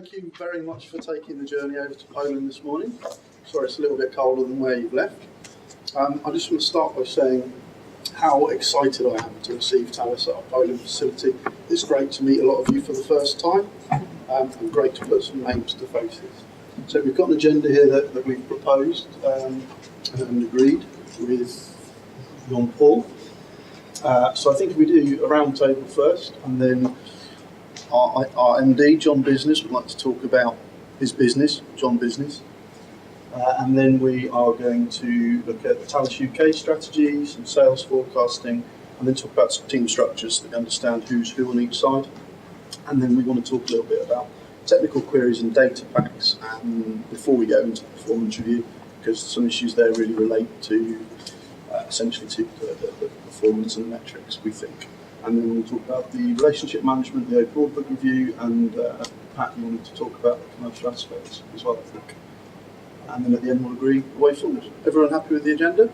thank you very much for taking the journey over to Poland this morning. Sorry it's a little bit colder than where you've left. I just want to start by saying how excited I am to receive Thales at our Poland facility. It's great to meet a lot of you for the first time, and great to put some names to faces. So we've got an agenda here that we've proposed and agreed with Jean-Paul. So I think if we do a round table first, and then our MD, John Business, would like to talk about his business, John Business. And then we are going to look at the Thales UK strategies and sales forecasting, and then talk about team structures so that we understand who's who on each side. And then we want to talk a little bit about technical queries and data packs, and before we go into the performance review, because some issues there really relate to essentially to the performance and the metrics, we think. And then we'll talk about the relationship management, the overall book review, and Pat, you wanted to talk about the commercial aspects as well, I think. And then at the end we'll agree the way forward. Everyone happy with the agenda?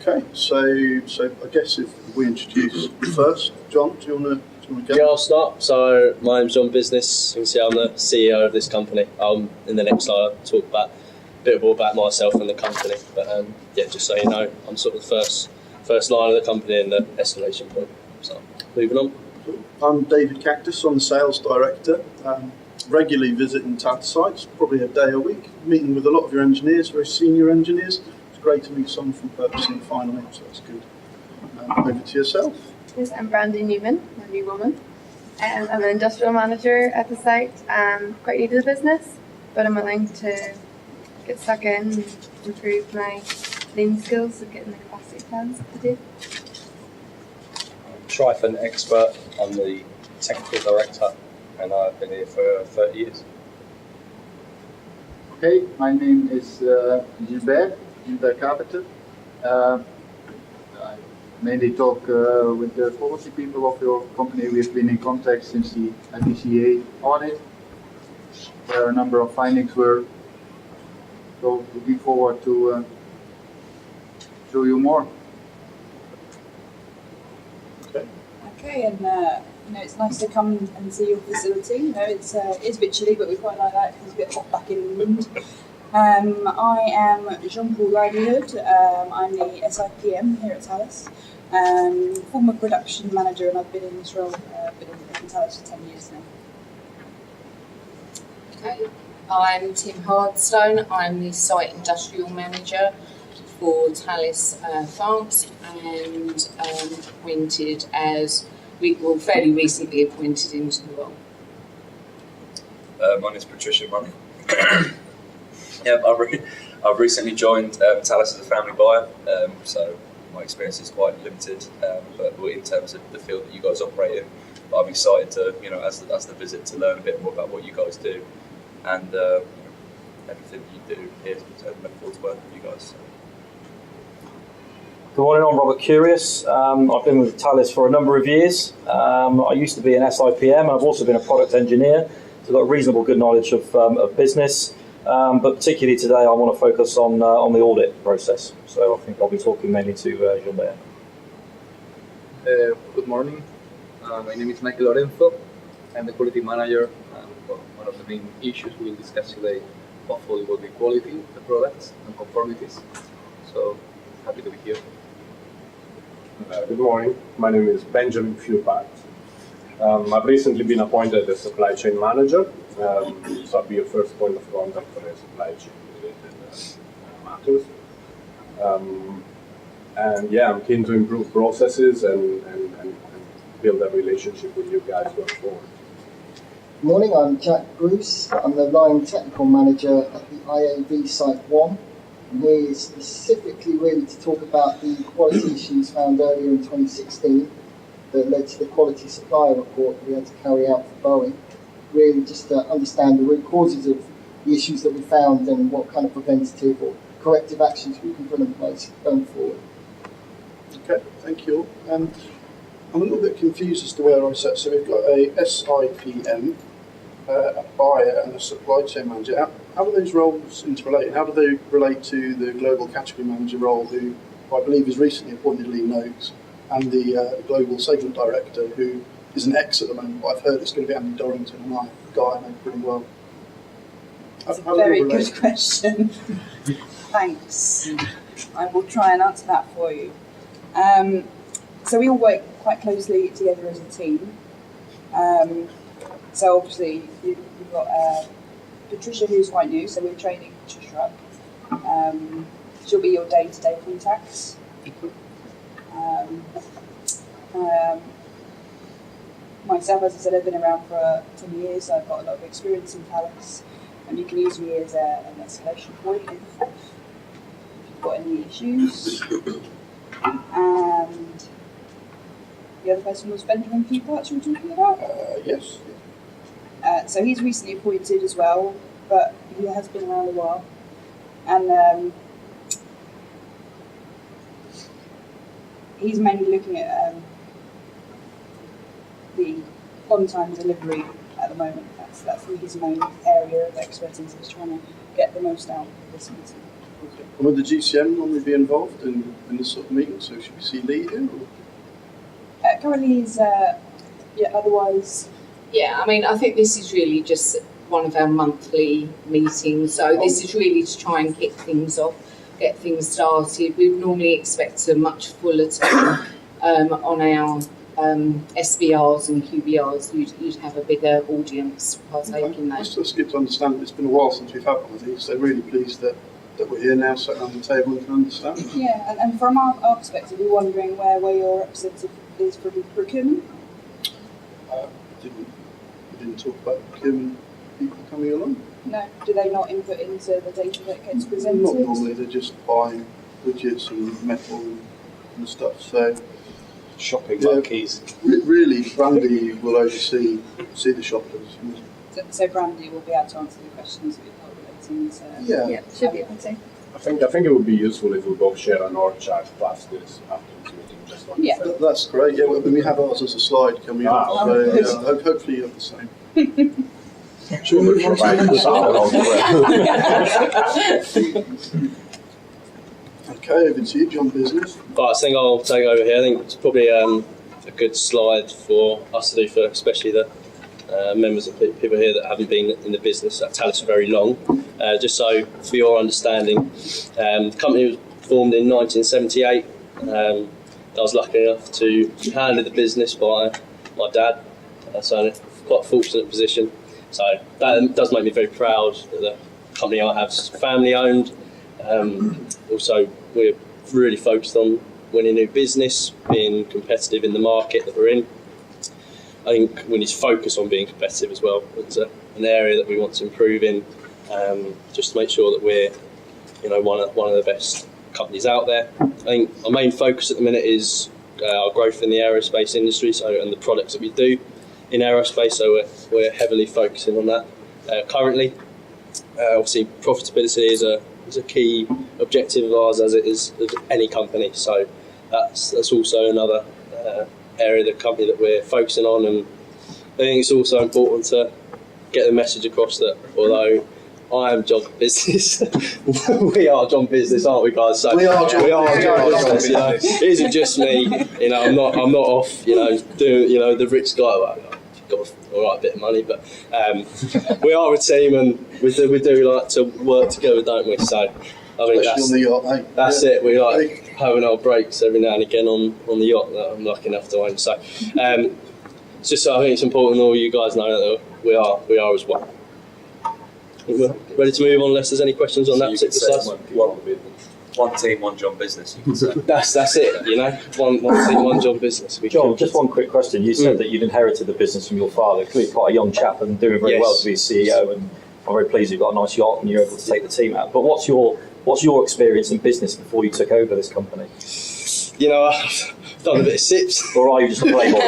Okay, so I guess if we introduce first, John, do you want to go? Yeah, I'll start. So my name's John Business. You can see I'm the CEO of this company. In the next slide I'll talk about a bit more about myself and the company. But yeah, just so you know, I'm sort of the first line of the company and the escalation point. So moving on. I'm David Cactus, I'm the sales director. Regularly visiting Thales sites, probably a day a week, meeting with a lot of your engineers, very senior engineers. It's great to meet someone from purchasing finally, so that's good. Over to yourself. Yes, I'm Brandy Newman, I'm a new woman. I'm an industrial manager at the site. I'm quite new to the business, but I'm willing to get stuck in and improve my lean skills and getting the capacity plans up to date. Tryphon expert. I'm the technical director, and I've been here for 30 years. Okay, my name is Gilbert Carpenter. I mainly talk with the quality people of your company. We've been in contact since the IPCA audit, where a number of findings were. So looking forward to show you more. Okay, and it's nice to come and see your facility. It's a bit chilly, but we quite like that because it's a bit hot back in England. I am Jean-Paul Livelihood. I'm the SIPM here at Thales. Former production manager, and I've been in this role, been in Thales for 10 years now. Okay, I'm Tim Hardstone. I'm the site industrial manager for Thales France, and appointed as, fairly recently appointed into the role. My name is Patricia Money. I've recently joined Thales as a family buyer, so my experience is quite limited, but in terms of the field that you guys operate in, but I'm excited to, as the visit, to learn a bit more about what you guys do, and everything that you do here, so I look forward to working with you guys. So. Good morning, I'm Robert Curious. I've been with Thales for a number of years. I used to be an SIPM. I've also been a product engineer, so I've got a reasonable good knowledge of business. But particularly today, I want to focus on the audit process. So I think I'll be talking mainly to Gilbert. Good morning. My name is Michael Lorenzo. I'm the quality manager. One of the main issues we'll discuss today, hopefully, will be quality of the products and conformities. So happy to be here. Good morning. My name is Benjamin Fewpart. I've recently been appointed as supply chain manager, so I'll be your first point of contact for the supply chain related matters. And yeah, I'm keen to improve processes and build a relationship with you guys going forward. Good morning, I'm Jack Bruce. I'm the line technical manager at the IAV Site 1. I'm here specifically really to talk about the quality issues found earlier in 2016 that led to the quality supplier report that we had to carry out for Boeing. Really just to understand the root causes of the issues that we found and what kind of preventative or corrective actions we can put in place going forward. Okay, thank you all. I'm a little bit confused as to where I set. So we've got a SIPM, a buyer and a supply chain manager. How do those roles interrelate? How do they relate to the global category manager role, who I believe is recently appointed Lee Noakes, and the global segment director, who is an ex at the moment, but I've heard it's going to be Andy Dorrington, and a guy I know pretty well. That's a very good question. Thanks. I will try and answer that for you. So we all work quite closely together as a team. So obviously you've got Patricia, who's quite new, so we're training Patricia up. She'll be your day-to-day contacts. Myself, as I said, I've been around for 10 years, so I've got a lot of experience in Talis, and you can use me as an escalation point if you've got any issues. And the other person was Benjamin Pewpart you were talking about? Yes. So he's recently appointed as well, but he has been around a while. And he's mainly looking at the on-time delivery at the moment. That's his main area of expertise, is trying to get the most out of this meeting. Okay. And would the GCM normally be involved in this sort of meeting? So should we see Lee here? Currently he's, otherwise... Yeah, I mean, I think this is really just one of our monthly meetings. So this is really to try and kick things off, get things started. We would normally expect a much fuller time on our SBRs and QBRs. You'd have a bigger audience partaking that. It's good to understand that it's been a while since we've had one of these, so really pleased that we're here now, sitting around the table and can understand. Yeah, and from our perspective, we're wondering where your representative is from procurement? We didn't talk about procurement people coming along. No, do they not input into the data that gets presented? Not normally, they're just buying widgets and metal and stuff, so... Shopping monkeys. Really, Brandy will oversee the shoppers. So Brandy will be able to answer the questions that we're relating to... Yeah, should be able to. I think it would be useful if we both share an org chart plus this after this meeting. Just one That's great. Yeah, when we have ours as a slide coming up, so hopefully you have the same. Okay, over to you, John Business. Right, I think I'll take over here. I think it's probably a good slide for us to do for especially the members of people here that haven't been in the business at Talis for very long. Just so for your understanding, the company was formed in 1978. I was lucky enough to be handed the business by my dad, so in a quite fortunate position. So that does make me very proud that the company I have is family owned. Also, we're really focused on winning new business, being competitive in the market that we're in. I think we need to focus on being competitive as well. It's an area that we want to improve in, just to make sure that we're, one of the best companies out there. I think our main focus at the minute is our growth in the aerospace industry, and the products that we do in aerospace. So we're heavily focusing on that currently. Obviously, profitability is a key objective of ours, as it is of any company. So that's also another area of the company that we're focusing on, and I think it's also important to get the message across that although I am John Business, we are John Business, aren't we, guys? So we are John Business. It isn't just me. I'm not off. Doing the rich guy. Well, I've got all right bit of money, but we are a team, and we do like to work together, don't we? So I think on the yacht, mate. That's it. We like having our breaks every now and again on the yacht that I'm lucky enough to own. So it's just I think it's important all you guys know that we are as well. We're ready to move on unless there's any questions on that particular side. One team, one John Business, you can say. That's it, One team, one John Business. John, just one quick question. You said that you'd inherited the business from your father. Clearly quite a young chap and doing very well to be CEO, and I'm very pleased you've got a nice yacht and you're able to take the team out. But what's your experience in business before you took over this company? I've done a bit of SIPs. Or are you just a playboy?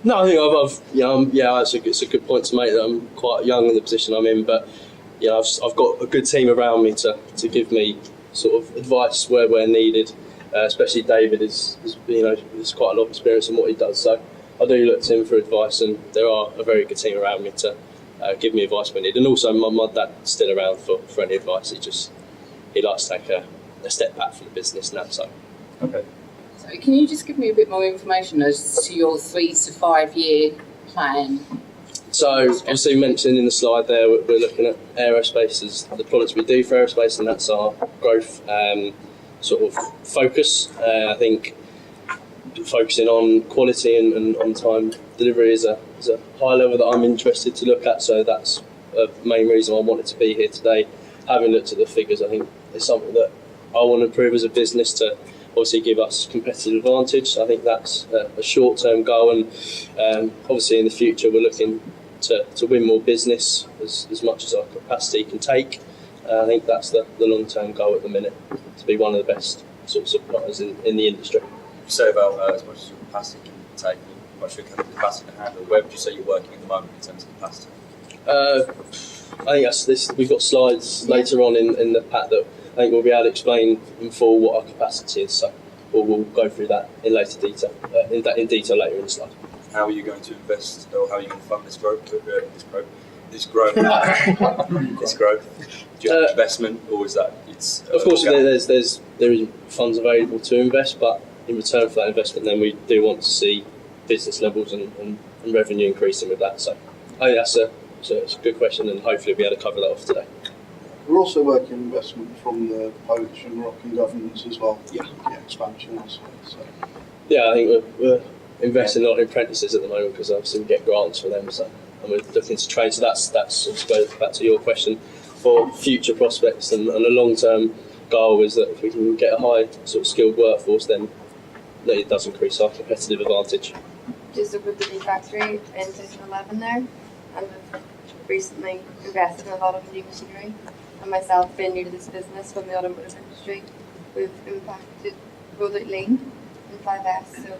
No, I think it's a good point to make that I'm quite young in the position I'm in, but I've got a good team around me to give me sort of advice where needed. Especially David has quite a lot of experience in what he does, so I do look to him for advice, and there are a very good team around me to give me advice when needed. And also my dad's still around for any advice. He likes to take a step back for the business now. So. Okay. So can you just give me a bit more information as to your 3 to 5 year plan? So obviously mentioned in the slide there, we're looking at aerospace as the products we do for aerospace, and that's our growth sort of focus. I think focusing on quality and on-time delivery is a high level that I'm interested to look at. So that's the main reason I wanted to be here today. Having looked at the figures, I think it's something that I want to improve as a business to obviously give us competitive advantage. I think that's a short-term goal, and obviously in the future we're looking to win more business as much as our capacity can take. I think that's the long-term goal at the minute, to be one of the best sort of suppliers in the industry. You say about as much as your capacity can take, how much your capacity can handle. Where would you say you're working at the moment in terms of capacity? I think that's this. We've got slides later on in the pack that I think we'll be able to explain in full what our capacity is. So we'll go through that in later detail, in detail later in the slide. How are you going to invest, or how are you going to fund this growth? This growth. Do you have investment, or is that it's? Of course, there is funds available to invest, but in return for that investment, then we do want to see business levels and revenue increasing with that. So I think that's a good question, and hopefully we'll be able to cover that off today. We're also working investment from the Polish and Moroccan governments as well. Yeah, expansion also. So. Yeah, I think we're investing a lot in apprentices at the moment because obviously we get grants for them. So and we're looking to train. So that's sort of goes back to your question for future prospects and a long-term goal is that if we can get a high sort of skilled workforce, then it does increase our competitive advantage. Just opened the new factory in 2011 there, and we've recently invested in a lot of new machinery. And myself, being new to this business from the automotive industry, we've rolled out lean in 5S, so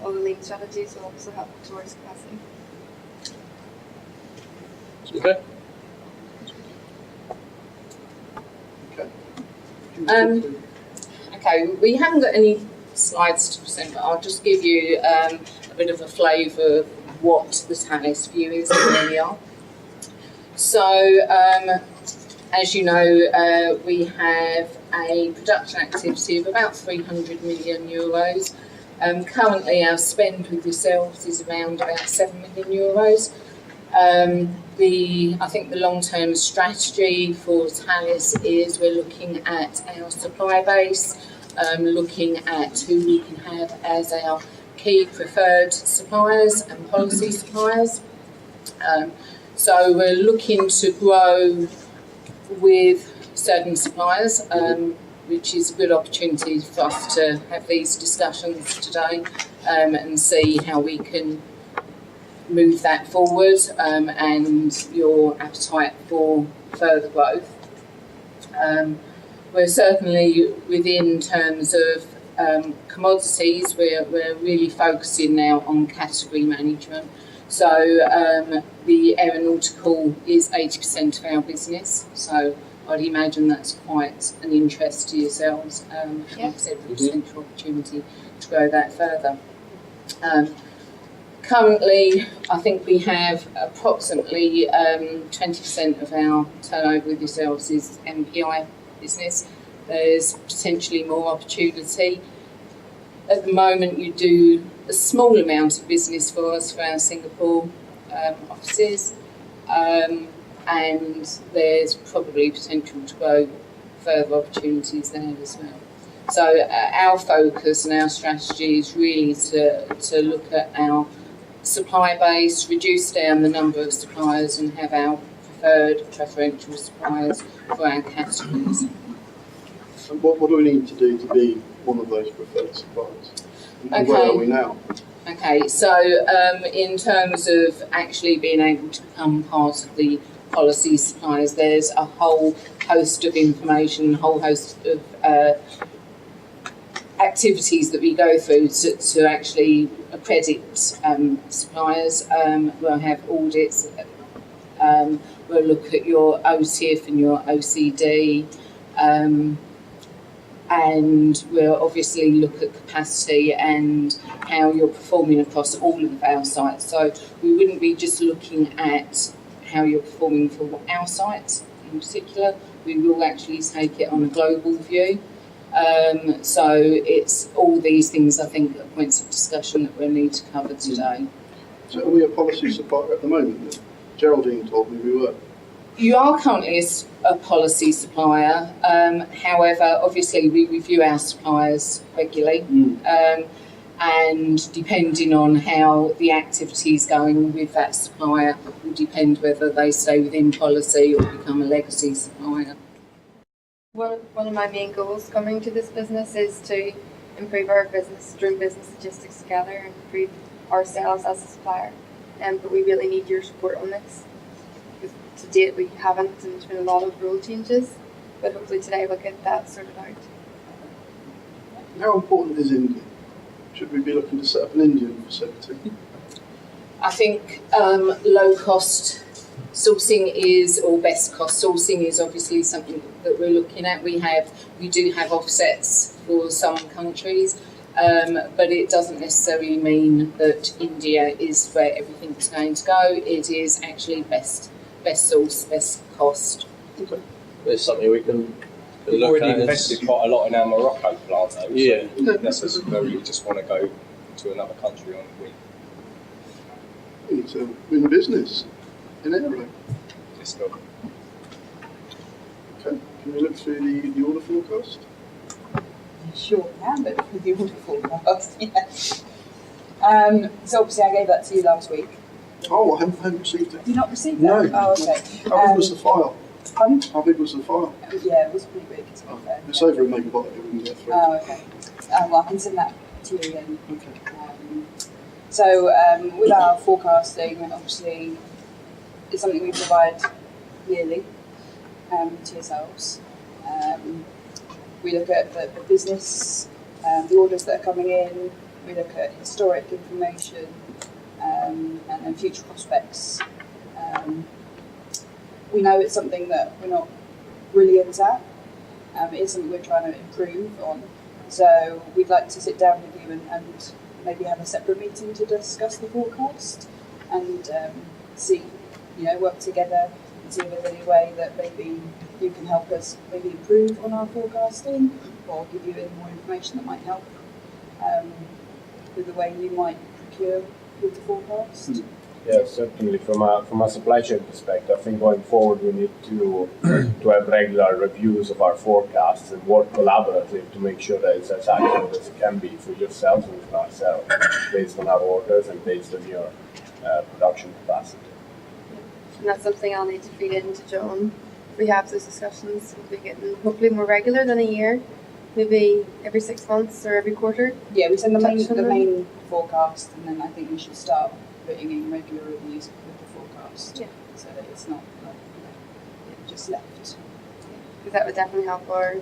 all the lean strategies will also help towards capacity. Okay. Okay, we haven't got any slides to present, but I'll just give you a bit of a flavour of what the Thales view is and where we are. So, as you know, we have a production activity of about 300 million euros. Currently, our spend with yourselves is around about 7 million euros. I think the long-term strategy for Thales is we're looking at our supply base, looking at who we can have as our key preferred suppliers and policy suppliers. So we're looking to grow with certain suppliers, which is a good opportunity for us to have these discussions today and see how we can move that forward and your appetite for further growth. We're certainly within terms of commodities, we're really focusing now on category management. So the aeronautical is 80% of our business, so I'd imagine that's quite an interest to yourselves. Like I said, a potential opportunity to grow that further. Currently, I think we have approximately 20% of our turnover with yourselves is MPI business. There's potentially more opportunity. At the moment, you do a small amount of business for us for our Singapore offices, and there's probably potential to grow further opportunities there as well. So our focus and our strategy is really to look at our supply base, reduce down the number of suppliers and have our preferential suppliers for our categories. And what do we need to do to be one of those preferred suppliers? And where are we now? Okay, so in terms of actually being able to become part of the policy suppliers, there's a whole host of information, a whole host of activities that we go through to actually accredit suppliers. We'll have audits, we'll look at your OTIF and your OCD, and we'll obviously look at capacity and how you're performing across all of our sites. So we wouldn't be just looking at how you're performing for our sites in particular, we will actually take it on a global view. So it's all these things, I think, are points of discussion that we need to cover today. So are we a policy supplier at the moment? Geraldine told me we were. You are currently a policy supplier. However, obviously we review our suppliers regularly. And depending on how the activity is going with that supplier will depend whether they stay within policy or become a legacy supplier. One of my main goals coming to this business is to improve our business, doing business logistics together and improve ourselves as a supplier. But we really need your support on this. Because to date we haven't, and there's been a lot of rule changes, but hopefully today we'll get that sorted out. How important is India? Should we be looking to set up an Indian facility? I think low cost sourcing is, or best cost sourcing is obviously something that we're looking at. We do have offsets for some countries, but it doesn't necessarily mean that India is where everything's going to go. It is actually best source, best cost. Okay. It's something we can We've look already at. invested quite a lot in our Morocco plant, though. Yeah. So not necessarily just want to go to another country on a whim. We need to win business in aero. Let's go. Okay. Can we look through the order forecast? Sure can, but with the order forecast, yes. So obviously I gave that to you last week. Oh, I haven't received it. You not received No. that? Oh, okay. How big was the file? Pardon? How big was the file? Yeah, it was pretty big, to be fair. It's over a megabyte, it wouldn't get through. Oh, okay. Well, I can send that to you again. Okay. So with our forecasting, obviously, it's something we provide yearly to yourselves. We look at the business, the orders that are coming in, we look at historic information, and then future prospects. We know it's something that we're not brilliant at. It is something we're trying to improve on. So we'd like to sit down with you and maybe have a separate meeting to discuss the forecast and see, work together and see if there's any way that maybe you can help us maybe improve on our forecasting or give you any more information that might help with the way you might procure with the forecast. Yeah, certainly. From a supply chain perspective, I think going forward we need to have regular reviews of our forecasts and work collaboratively to make sure that it's as accurate as it can be for yourselves and for ourselves, based on our orders and based on your production capacity. And that's something I'll need to feed into John. If we have those discussions, we'll be getting hopefully more regular than a year, maybe every 6 months or every quarter. Yeah, we send the main forecast, and then I think we should start putting in regular reviews with the forecast, so that it's not just left. Because that would definitely help our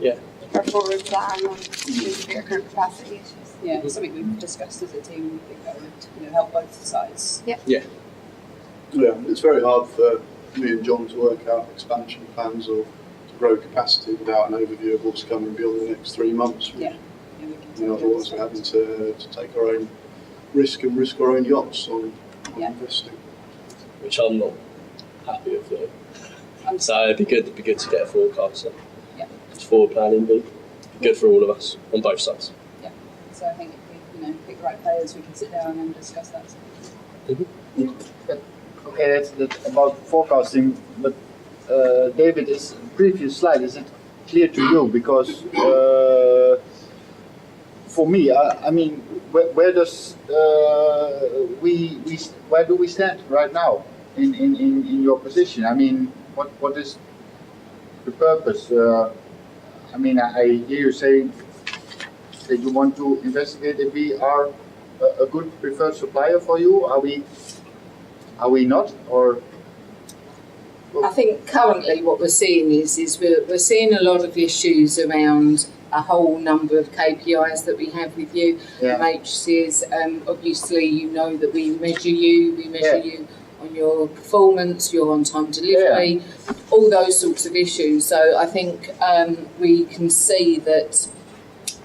forward plan and our current capacity issues. Yeah, it's something we've discussed as a team. We think that would help both sides. Yeah. Yeah, it's very hard for me and John to work out expansion plans or to grow capacity without an overview of what's coming beyond the next 3 months. Otherwise we're having to take our own risk and risk our own yachts on investing. Which I'm not happy with doing. So it'd be good to get a forecast. It's forward planning, be good for all of us on both sides. Yeah. So I think if we pick the right players, we can sit down and discuss that. Okay, that's about forecasting, but David, is previous slide, is it clear to you? Because for me, I mean, where do we stand right now in your position? I mean, what is the purpose? I mean, I hear you saying that you want to investigate if we are a good preferred supplier for you. Are we not? Or I think currently what we're seeing is we're seeing a lot of issues around a whole number of KPIs that we have with you, matrices. Obviously, you know that we measure you on your performance, your on-time delivery, all those sorts of issues. So I think we can see that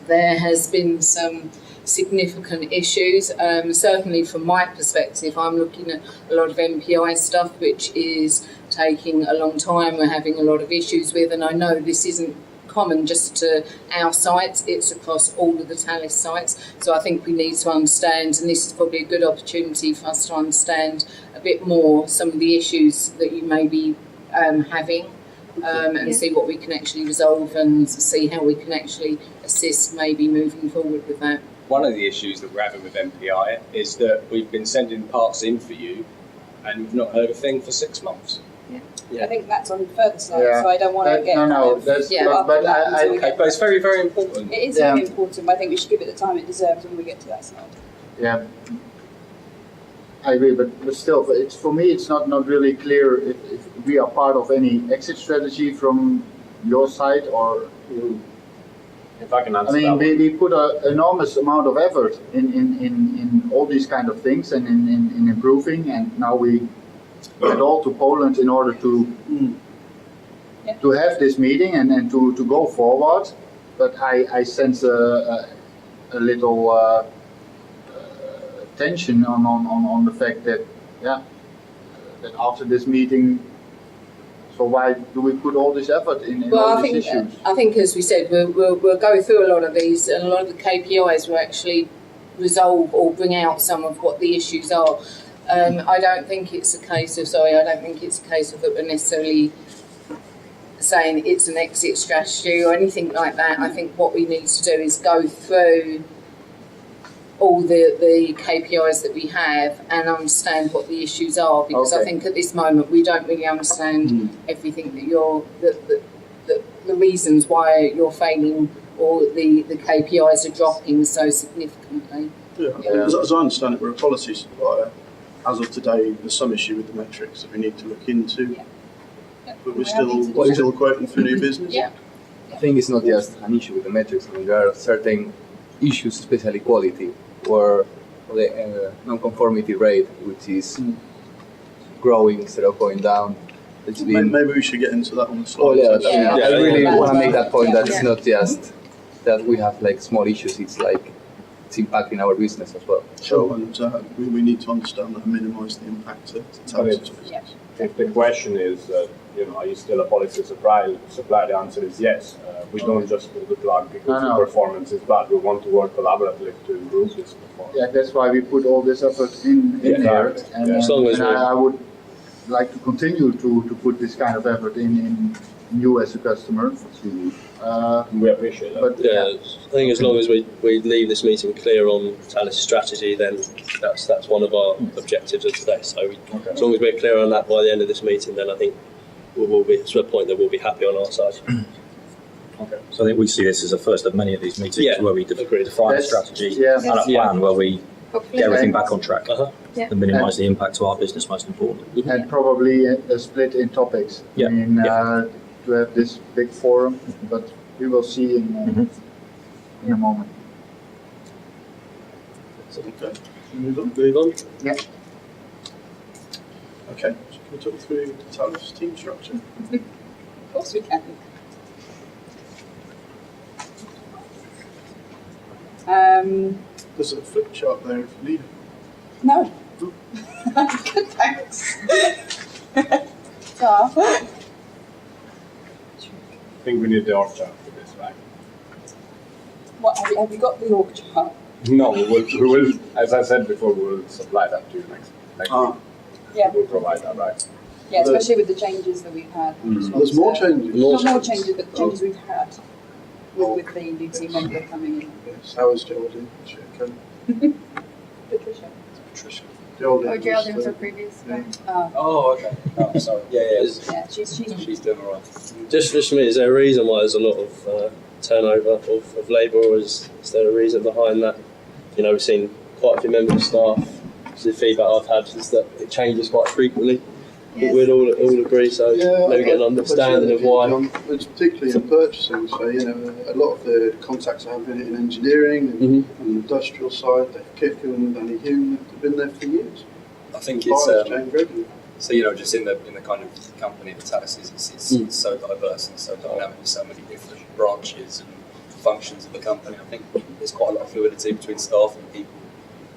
there has been some significant issues. Certainly from my perspective, I'm looking at a lot of MPI stuff which is taking a long time, we're having a lot of issues with, and I know this isn't common just to our sites, it's across all of the Talis sites. So I think we need to understand, and this is probably a good opportunity for us to understand a bit more some of the issues that you may be having, and see what we can actually resolve and see how we can actually assist maybe moving forward with that. One of the issues that we're having with MPI is that we've been sending parts in for you and we've not heard a thing for 6 months. Yeah. I think that's on further slides, Yeah. so I don't want to get that's, up but on that until we Okay, get- but it's very, very important. It is very important, but I think we should give it the time it deserves when we get to that slide. Yeah, I agree, but still, it's for me, it's not really clear if we are part of any exit strategy from your side, or If I can I answer mean, that one. we put an enormous amount of effort in all these kind of things and in improving, and now we head all to Poland in order to have this meeting and to go forward. But I sense a little tension on the fact that that after this meeting. So why do we put all this effort in all these issues? I think, as we said, we'll go through a lot of these, and a lot of the KPIs will actually resolve or bring out some of what the issues are. I don't think it's a case of that we're necessarily saying it's an exit strategy or anything like that. I think what we need to do is go through all the KPIs that we have and understand what the issues are, because I think at this moment we don't really understand everything that the reasons why you're failing or the KPIs are dropping so significantly. As I understand it, we're a policy supplier. As of today, there's some issue with the metrics that we need to look into. But we're still quoting for new business. I think it's not just an issue with the metrics. I mean, there are certain issues, especially quality, where the non-conformity rate, which is growing instead of going down, it's been... Maybe we should get into that on the slide. I really want to make that point, that it's not just that we have like small issues, it's like it's impacting our business as well. Sure, and we need to understand that and minimise the impact to Talis' business. If the question is, are you still a policy supplier? The answer is yes. We don't just pull the plug because the performance is bad. We want to work collaboratively to improve this performance. Yeah, that's why we put all this effort in there. And, As long as I would like to continue to put this kind of effort in you as a customer. We appreciate that. But, I think as long as we leave this meeting clear on Talis' strategy, then that's one of our objectives of today. So as long as we're clear on that by the end of this meeting, then I think we'll be to a point that we'll be happy on our side. Okay. So I think we see this as a first of many of these meetings where we define a strategy and a plan where we get everything back on track and minimise the impact to our business, most importantly. And probably a split in topics. I mean, to have this big forum, but we will see in a moment. Okay, move on. Yeah. Okay, so can we talk through the Talis team structure? Of course we can. There's a flip chart there if you need it. No. Good, thanks. So, I think we need the org chart for this, right? what have you got the org chart? No, we will, as I said before, we will supply that to you next week. Yeah. We'll provide that, right? Yeah, especially with the changes that we've had. There's more changes. Not more changes, but the changes we've had with the new team member coming in. Yes, how is Geraldine? Patricia. Geraldine was our previous guy. Oh, okay. Oh, sorry. Yeah, she's doing all right. Just for me, is there a reason why there's a lot of turnover of labour, or is there a reason behind that? We've seen quite a few members of staff. So the feedback I've had is that it changes quite frequently. Yes. We'd all agree, so maybe get an understanding of why. It's particularly in purchasing, so a lot of the contacts I have in engineering and on the industrial side, Dave Kitkin and Danny Hume, have been there for years. I think Buyers it's change regularly. so just in the kind of company that Talis is, it's so diverse and so dynamic, so many different branches and functions of the company. I think there's quite a lot of fluidity between staff and people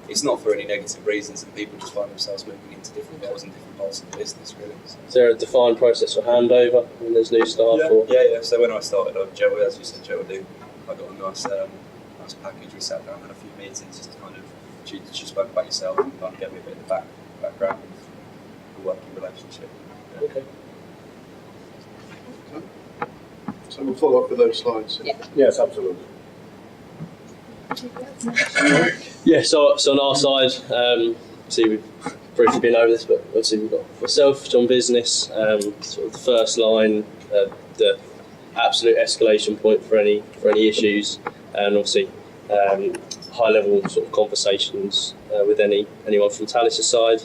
it's not for any negative reasons, and people just find themselves moving into different roles and different parts of the business, really. So. Is there a defined process for handover when there's new staff? Yeah. So when I started, Joe, as you said, Joe, I got a nice package. We sat down, had a few meetings, just to kind of, she spoke about yourself and kind of gave me a bit of the background of the working relationship. Yeah. Okay. So we'll follow up with those slides. Yeah. Yes, absolutely. Yeah, so on our side, see we've briefly been over this, but obviously we've got myself, John Business, sort of the first line, the absolute escalation point for any issues, and obviously high level sort of conversations with anyone from Thales' side.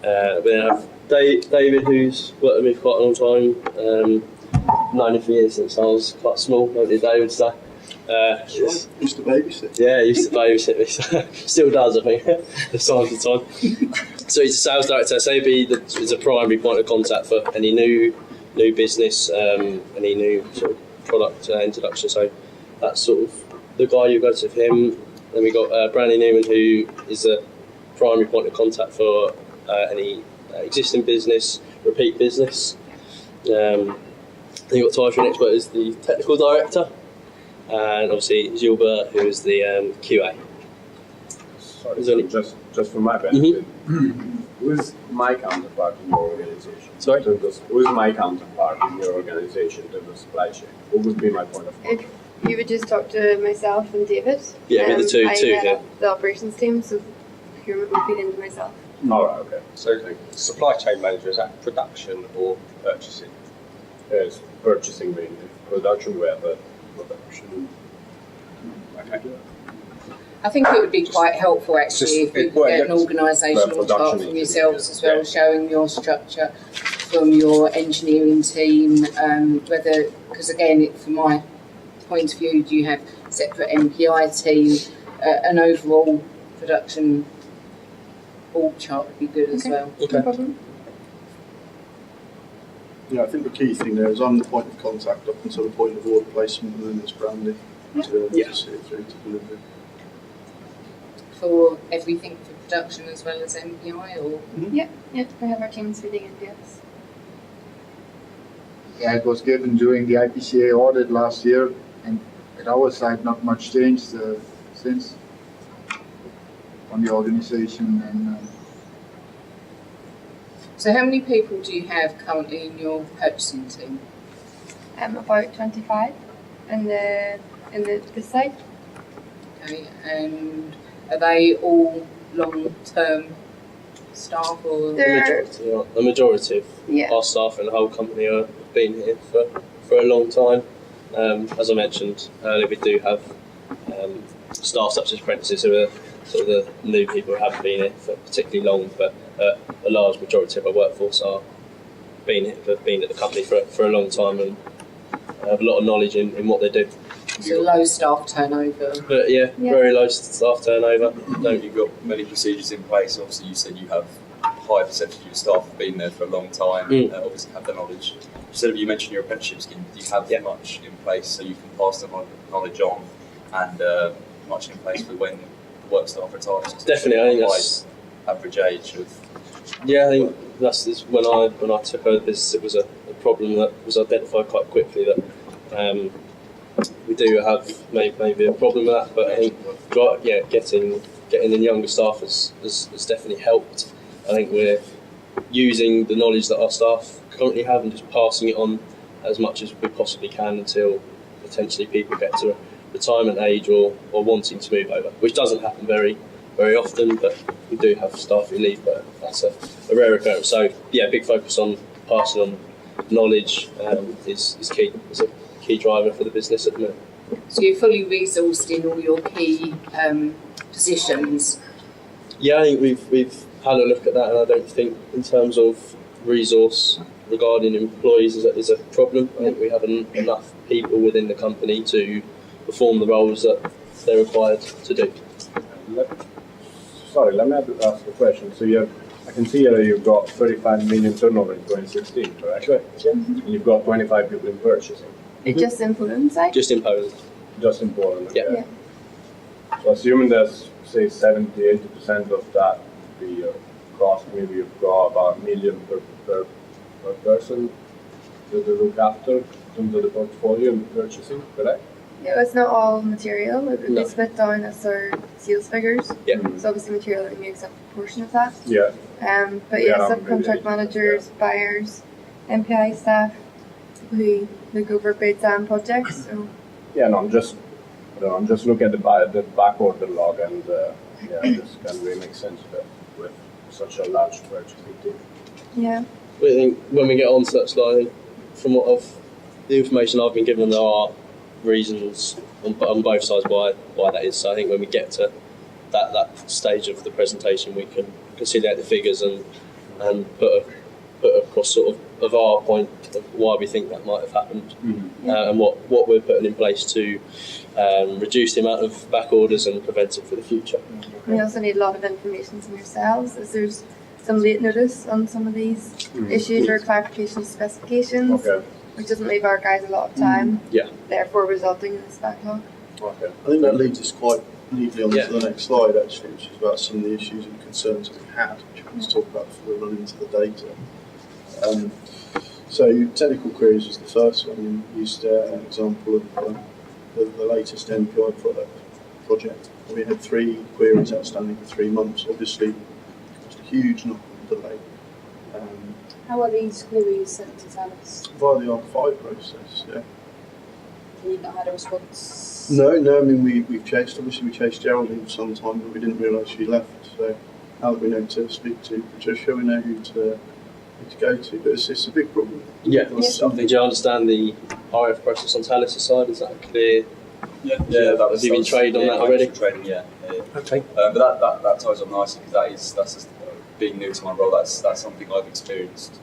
We then have David, who's worked with me for quite a long time. Known him for years since I was quite small. Won't you, David? So, used to babysit. Yeah, he used to babysit me. So still does, I think, from time to time. So he's a sales director. So he's a primary point of contact for any new business, any new sort of product introduction. So that's sort of the guy you go to for him. Then we got Brandy Newman, who is a primary point of contact for any existing business, repeat business. Then you've got Tyson Expert as the technical director, and obviously Gilbert, who is the QA. Sorry, so just for my benefit, who is my counterpart in your organization? Sorry? Who is my counterpart in your organization in the supply chain? Who would be my point of contact? If you would just talk to myself and David. Yeah, with the two I here. head the operations team, so procurement would feed into myself. All right, okay. So, supply chain manager, is that production or purchasing? Yes, purchasing mainly. Production where, but production. Okay. I think it would be quite helpful actually if we could get an organisational chart from yourselves as well, showing your structure from your engineering team, whether, because again, from my point of view, do you have separate MPI team, an overall production org chart would be good as well. Okay. No problem. Yeah, I think the key thing there is I'm the point of contact up until the point of order placement, and then there's Brandy to see it through to delivery. For everything for production as well as MPI, or? Yeah, we have our teams feeding NPS. Yeah, it was given during the IPCA audit last year, and at our side, not much changed since on the organization. And so how many people do you have currently in your purchasing team? About 25 in the site. Okay, and are they all long-term staff or? The majority of our staff in the whole company have been here for a long time. As I mentioned earlier, we do have staff such as apprentices who are sort of the new people who haven't been here for particularly long, but a large majority of our workforce have been at the company for a long time and have a lot of knowledge in what they do. So low staff turnover. But yeah, very low staff turnover. You've got many procedures in place. Obviously, you said you have a high percentage of your staff have been there for a long time. Obviously, have the knowledge. You mentioned your apprenticeship scheme. Do you have much in place so you can pass the knowledge on, and much in place for when the work staff retires? Definitely, I think that's average age of. Yeah, I think that's when I took over the business. It was a problem that was identified quite quickly that. We do have maybe a problem with that, but I think getting in younger staff has definitely helped. I think we're using the knowledge that our staff currently have and just passing it on as much as we possibly can until potentially people get to a retirement age or wanting to move over, which doesn't happen very often, but we do have staff who leave, but that's a rare occurrence. So yeah, big focus on passing on knowledge is key. It's a key driver for the business at the minute. So you're fully resourced in all your key positions? Yeah, I think we've had a look at that, and I don't think in terms of resource regarding employees is a problem. I think we have enough people within the company to perform the roles that they're required to do. Let me ask a question. So I can see here you've got 35 million turnover in 2016, correct? Correct, yeah. And you've got 25 people in purchasing. Just in Poland, side? Just in Poland. Just in Poland, okay. Yeah. So assuming there's, say, 70-80% of that the cost, maybe you've got about $1 million per person to look after in terms of the portfolio and purchasing, correct? Yeah, it's not all material. It would No. be split down as our sales figures. Yeah. So obviously material only makes up a portion of that. Yeah. But Yeah, yeah, maybe subcontract 80%, managers, buyers, MPI staff who look over bids and projects. So Yeah, no, I'm just looking at the back order log, and this can really make sense with such a large purchasing team. yeah. I think when we get on to that slide, from the information I've been given, there are reasons on both sides why that is. So I think when we get to that stage of the presentation, we can conciliate the figures and put across sort of our point of why we think that might have happened, and what we're putting in place to reduce the amount of back orders and prevent it for the future. We also need a lot of information from yourselves, as there's some late notice on some of these issues or clarification of specifications, which doesn't leave our guys a lot of time, therefore resulting in this backlog. Okay. I think that leads us quite neatly on to the next slide, actually, which is about some of the issues and concerns that we had, which we can talk about before we run into the data. So technical queries was the first one. You used an example of the latest MPI project. We had 3 queries outstanding for 3 months. Obviously, caused a huge knock-on delay. How are these queries sent to Talis? Via the R5 process, yeah. And you've not had a response? No, I mean, we've chased, obviously we chased Geraldine for some time, but we didn't realise she left. So now that we know to speak to Patricia, we know who to go to, but it's a big problem. Yeah. Did you understand the RF process on Talis' side? Is that clear? Yeah, that was. Have you been trained on that already? Training, yeah. Okay. But that ties on nicely because that's just, being new to my role. That's something I've experienced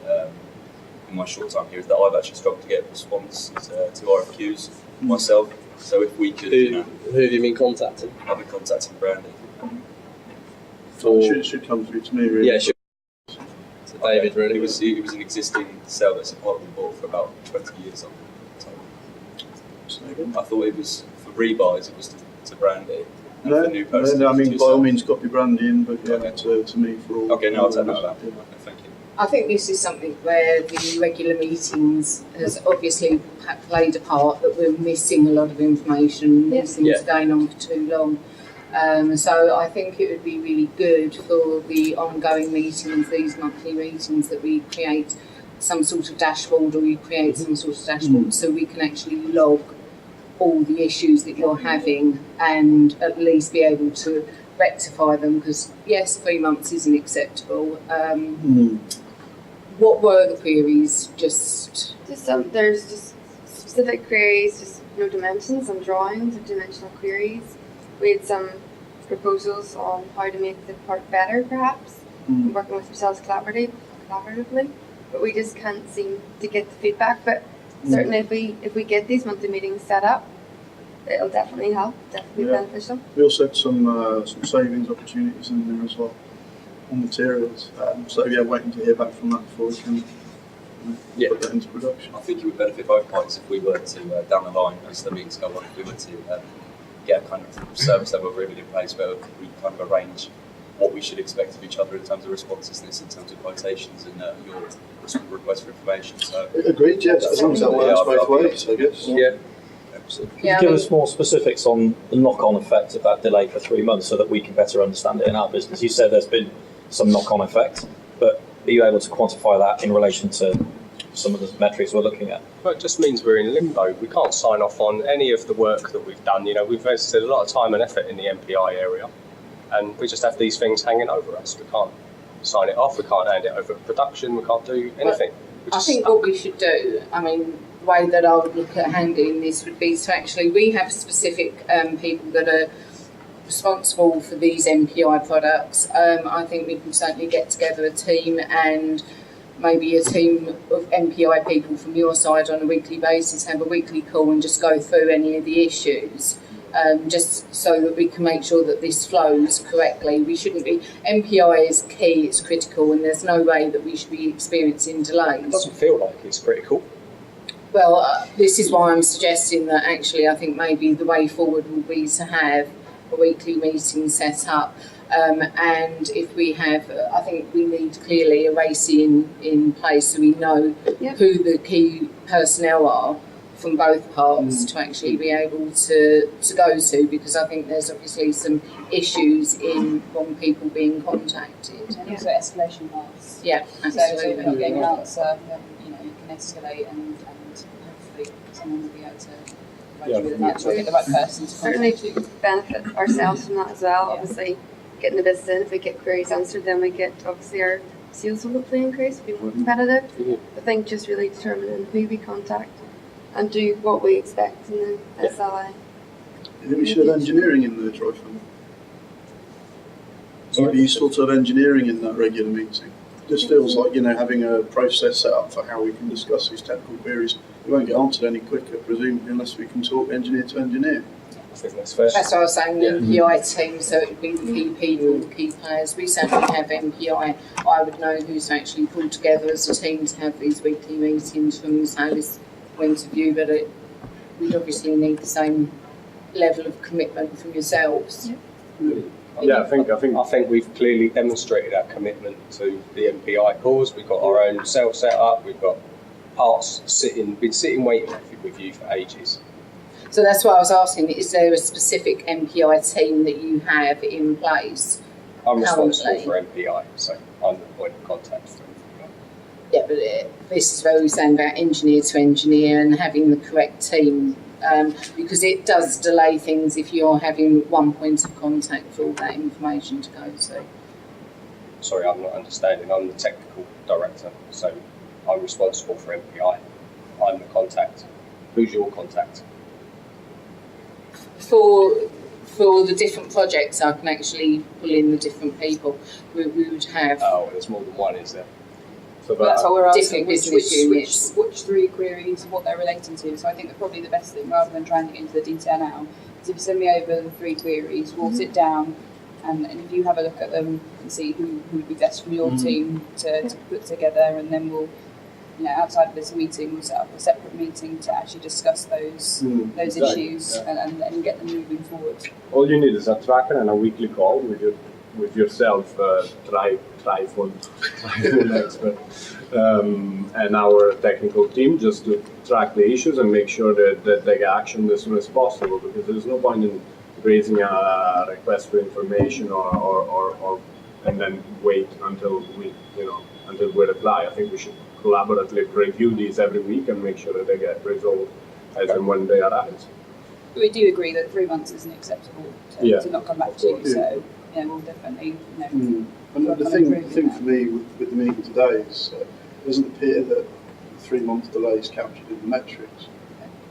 in my short time here. Is that I've actually struggled to get a response to RFQs myself. So if we could, who have you been contacting? I've been contacting Brandy. It should come through to me, really. Yeah, sure. So David, really. It was an existing cell that's partly bought for about 20 years. I thought it was for rebuys. It was to Brandy. No, the new person no, I mean, by all means, copy Brandy in, but yeah, to me for all. Okay, no, I'll take note of that. Yeah. Thank you. I think this is something where the regular meetings has obviously played a part, that we're missing a lot of information, these things are going on for too long. So I think it would be really good for the ongoing meetings, these monthly meetings, that we create some sort of dashboard, or we create some sort of dashboard so we can actually log all the issues that you're having and at least be able to rectify them, because yes, 3 months isn't acceptable. What were the queries? Just there's just specific queries, just no dimensions, some drawings of dimensional queries. We had some proposals on how to make the part better, perhaps, working with yourselves collaboratively, but we just can't seem to get the feedback. But certainly if we get these monthly meetings set up, it'll definitely help, definitely beneficial. We also had some savings opportunities in there as well on materials. So yeah, waiting to hear back from that before we can put that into production. I think it would benefit both parties if we were to, down the line, as the meetings go on, if we were to get a kind of service level agreement in place where we kind of arrange what we should expect of each other in terms of responsiveness, in terms of quotations, and your request for information. So agreed, yes, as long as that works both ways, I guess. Yeah. Could you give us more specifics on the knock-on effect of that delay for 3 months so that we can better understand it in our business? You said there's been some knock-on effect, but are you able to quantify that in relation to some of the metrics we're looking at? Well, it just means we're in limbo. We can't sign off on any of the work that we've done. You know, we've invested a lot of time and effort in the MPI area, and we just have these things hanging over us. We can't sign it off, we can't hand it over to production, we can't do anything. I think what we should do, I mean, the way that I would look at handling this would be to actually, we have specific people that are responsible for these MPI products. I think we can certainly get together a team, and maybe a team of MPI people from your side on a weekly basis, have a weekly call and just go through any of the issues. Just so that we can make sure that this flows correctly. We shouldn't be, MPI is key, it's critical, and there's no way that we should be experiencing delays. It doesn't feel like it's critical. Well, this is why I'm suggesting that actually I think maybe the way forward will be to have a weekly meeting set up. And if we have, I think we need clearly a race in place so we know who the key personnel are from both parts to actually be able to go to, because I think there's obviously some issues in wrong people being contacted. And also escalation paths. Yeah, So if absolutely. we're not getting an answer, then you can escalate and hopefully someone will be able to provide you with an answer or get the right person to Certainly contact you. benefit ourselves from that as well. Obviously, getting the business in, if we get queries answered, then we get, obviously, our sales will hopefully increase, be more competitive. I think just really determining who we contact and do what we expect in the SLA. You think we should have engineering in the Troy Fund? Are you sort of engineering in that regular meeting? Just feels like, having a process set up for how we can discuss these technical queries. We won't get answered any quicker, presumably, unless we can talk engineer to engineer. I think that's fair. That's what I was saying, the MPI team, so it would be the key people, the key players. We certainly have MPI. I would know who's actually pulled together as a team to have these weekly meetings from the sales point of view, but we'd obviously need the same level of commitment from yourselves. Yeah, I think we've clearly demonstrated our commitment to the MPI cause. We've got our own sales set up. We've got parts been sitting waiting with you for ages. So that's why I was asking, is there a specific MPI team that you have in place? I'm responsible currently? for MPI, so I'm the point of contact for MPI. Yeah, but this is where we're saying about engineer to engineer and having the correct team, because it does delay things if you're having one point of contact for all that information to go to. Sorry, I'm not understanding. I'm the technical director, so I'm responsible for MPI. I'm the contact. Who's your contact? For the different projects, I can actually pull in the different people. We would have. Oh, there's more than one, is there? So that's what we're asking, which which three queries, what they're relating to. So I think that probably the best thing, rather than trying to get into the detail now, is if you send me over the three queries, we'll sit down and if you have a look at them and see who would be best from your team to put together, and then we'll, outside of this meeting, we'll set up a separate meeting to actually discuss those issues and get them moving forward. All you need is a tracker and a weekly call with yourself, trifold expert, and our technical team, just to track the issues and make sure that they get action as soon as possible, because there's no point in raising a request for information or and then wait until we reply. I think we should collaboratively review these every week and make sure that they get resolved as and when they arise. We do agree that 3 months isn't acceptable to not come back to you, so we'll definitely. And the thing for me with the meeting today is it doesn't appear that 3 month delay is captured in the metrics.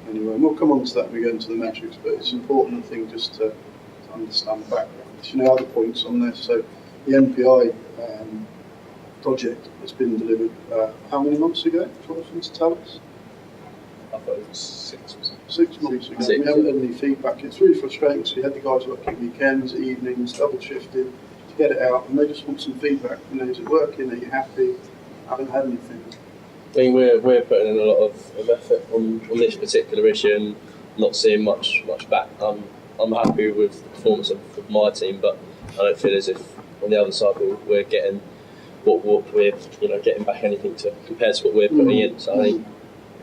Anyway, and we'll come on to that when we go into the metrics, but it's important, I think, just to understand the background. Other points on this. So the MPI project has been delivered how many months ago? To tell us? I thought it was 6 or something. 6 months ago. We haven't had any feedback. It's really frustrating. So we had the guys working weekends, evenings, double shifted to get it out, and they just want some feedback. Is it working? Are you happy? I haven't had anything. I mean, we're putting in a lot of effort on this particular issue and not seeing much back. I'm happy with the performance of my team, but I don't feel as if on the other side we're getting what we're getting back anything to compared to what we're putting in. So I think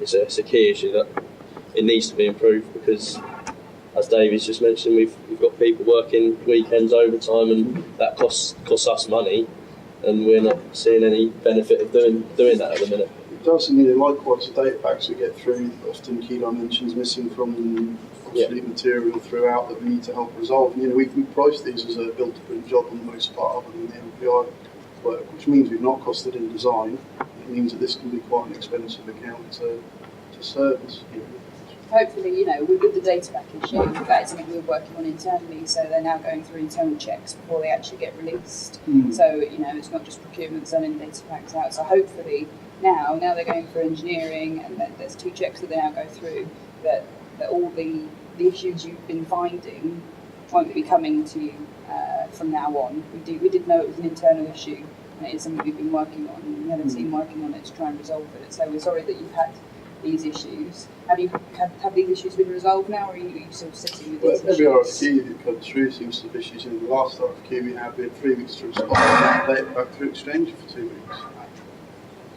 it's a key issue that it needs to be improved, because as David's just mentioned, we've got people working weekends, overtime, and that costs us money, and we're not seeing any benefit of doing that at the minute. It does, and likewise the data packs we get through, often key dimensions missing from obsolete material throughout that we need to help resolve. And, we price these as a build-to-print job on the most part, other than the MPI work, which means we've not costed in design. It means that this can be quite an expensive account to service. Hopefully, with the data pack issue, that is something we're working on internally, so they're now going through internal checks before they actually get released. So, it's not just procurement sending data packs out. So hopefully now they're going through engineering, and there's 2 checks that they now go through, that all the issues you've been finding won't be coming to you from now on. We did know it was an internal issue, and it is something we've been working on. We had a team working on it to try and resolve it. So we're sorry that you've had these issues. Have these issues been resolved now, or are you still sitting with these Every issues? RFQ that comes through seems to have issues. In the last RFQ we had 3 weeks to respond, and data back through Exchange for 2 weeks.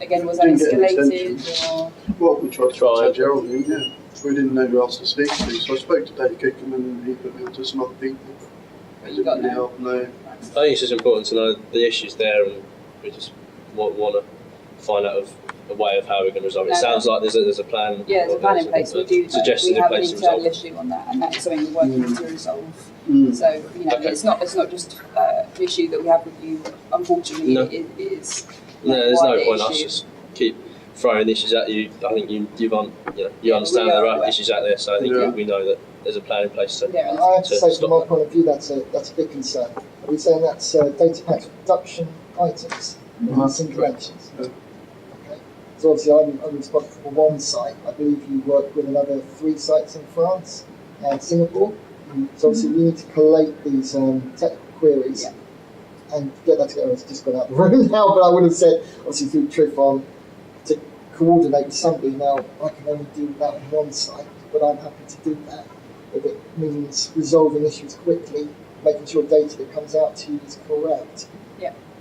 Again, was that Didn't get an escalated? extension. Or? Well, we tried to contact Gerald, yeah. We didn't know who else to speak to, so I spoke to Dave Kickham and he put me on to some other people. But you got Didn't really no. help, no. I think it's just important to know the issues there, and we just want to find out a way of how we can resolve it. It sounds like there's a plan. Yeah, there's a plan in place. We do. Suggestions We have in an place to internal resolve. issue on that, and that's something we're working to resolve. Mm. So Okay. it's not just an issue that we have with you. Unfortunately, No. it is. No, there's no wider point us issue. just keep throwing issues at you. I think you Yeah, understand we are there are aware. issues out there, so I think Yeah. we know that there's a plan in place to. Yeah, I have to to say, stop from my that. point of view, that's a big concern. Are we saying that's data packs production items, single entries? Yeah. Okay. So obviously, I'm responsible for one site. I believe you work with another 3 sites in France and Singapore. So obviously, we need to collate these technical queries and get that together. It's just gone out the room now, but I would have said, obviously, through Trifon, to coordinate with somebody. Now, I can only do that on one site, but I'm happy to do that. If it means resolving issues quickly, making sure data that comes out to you is correct,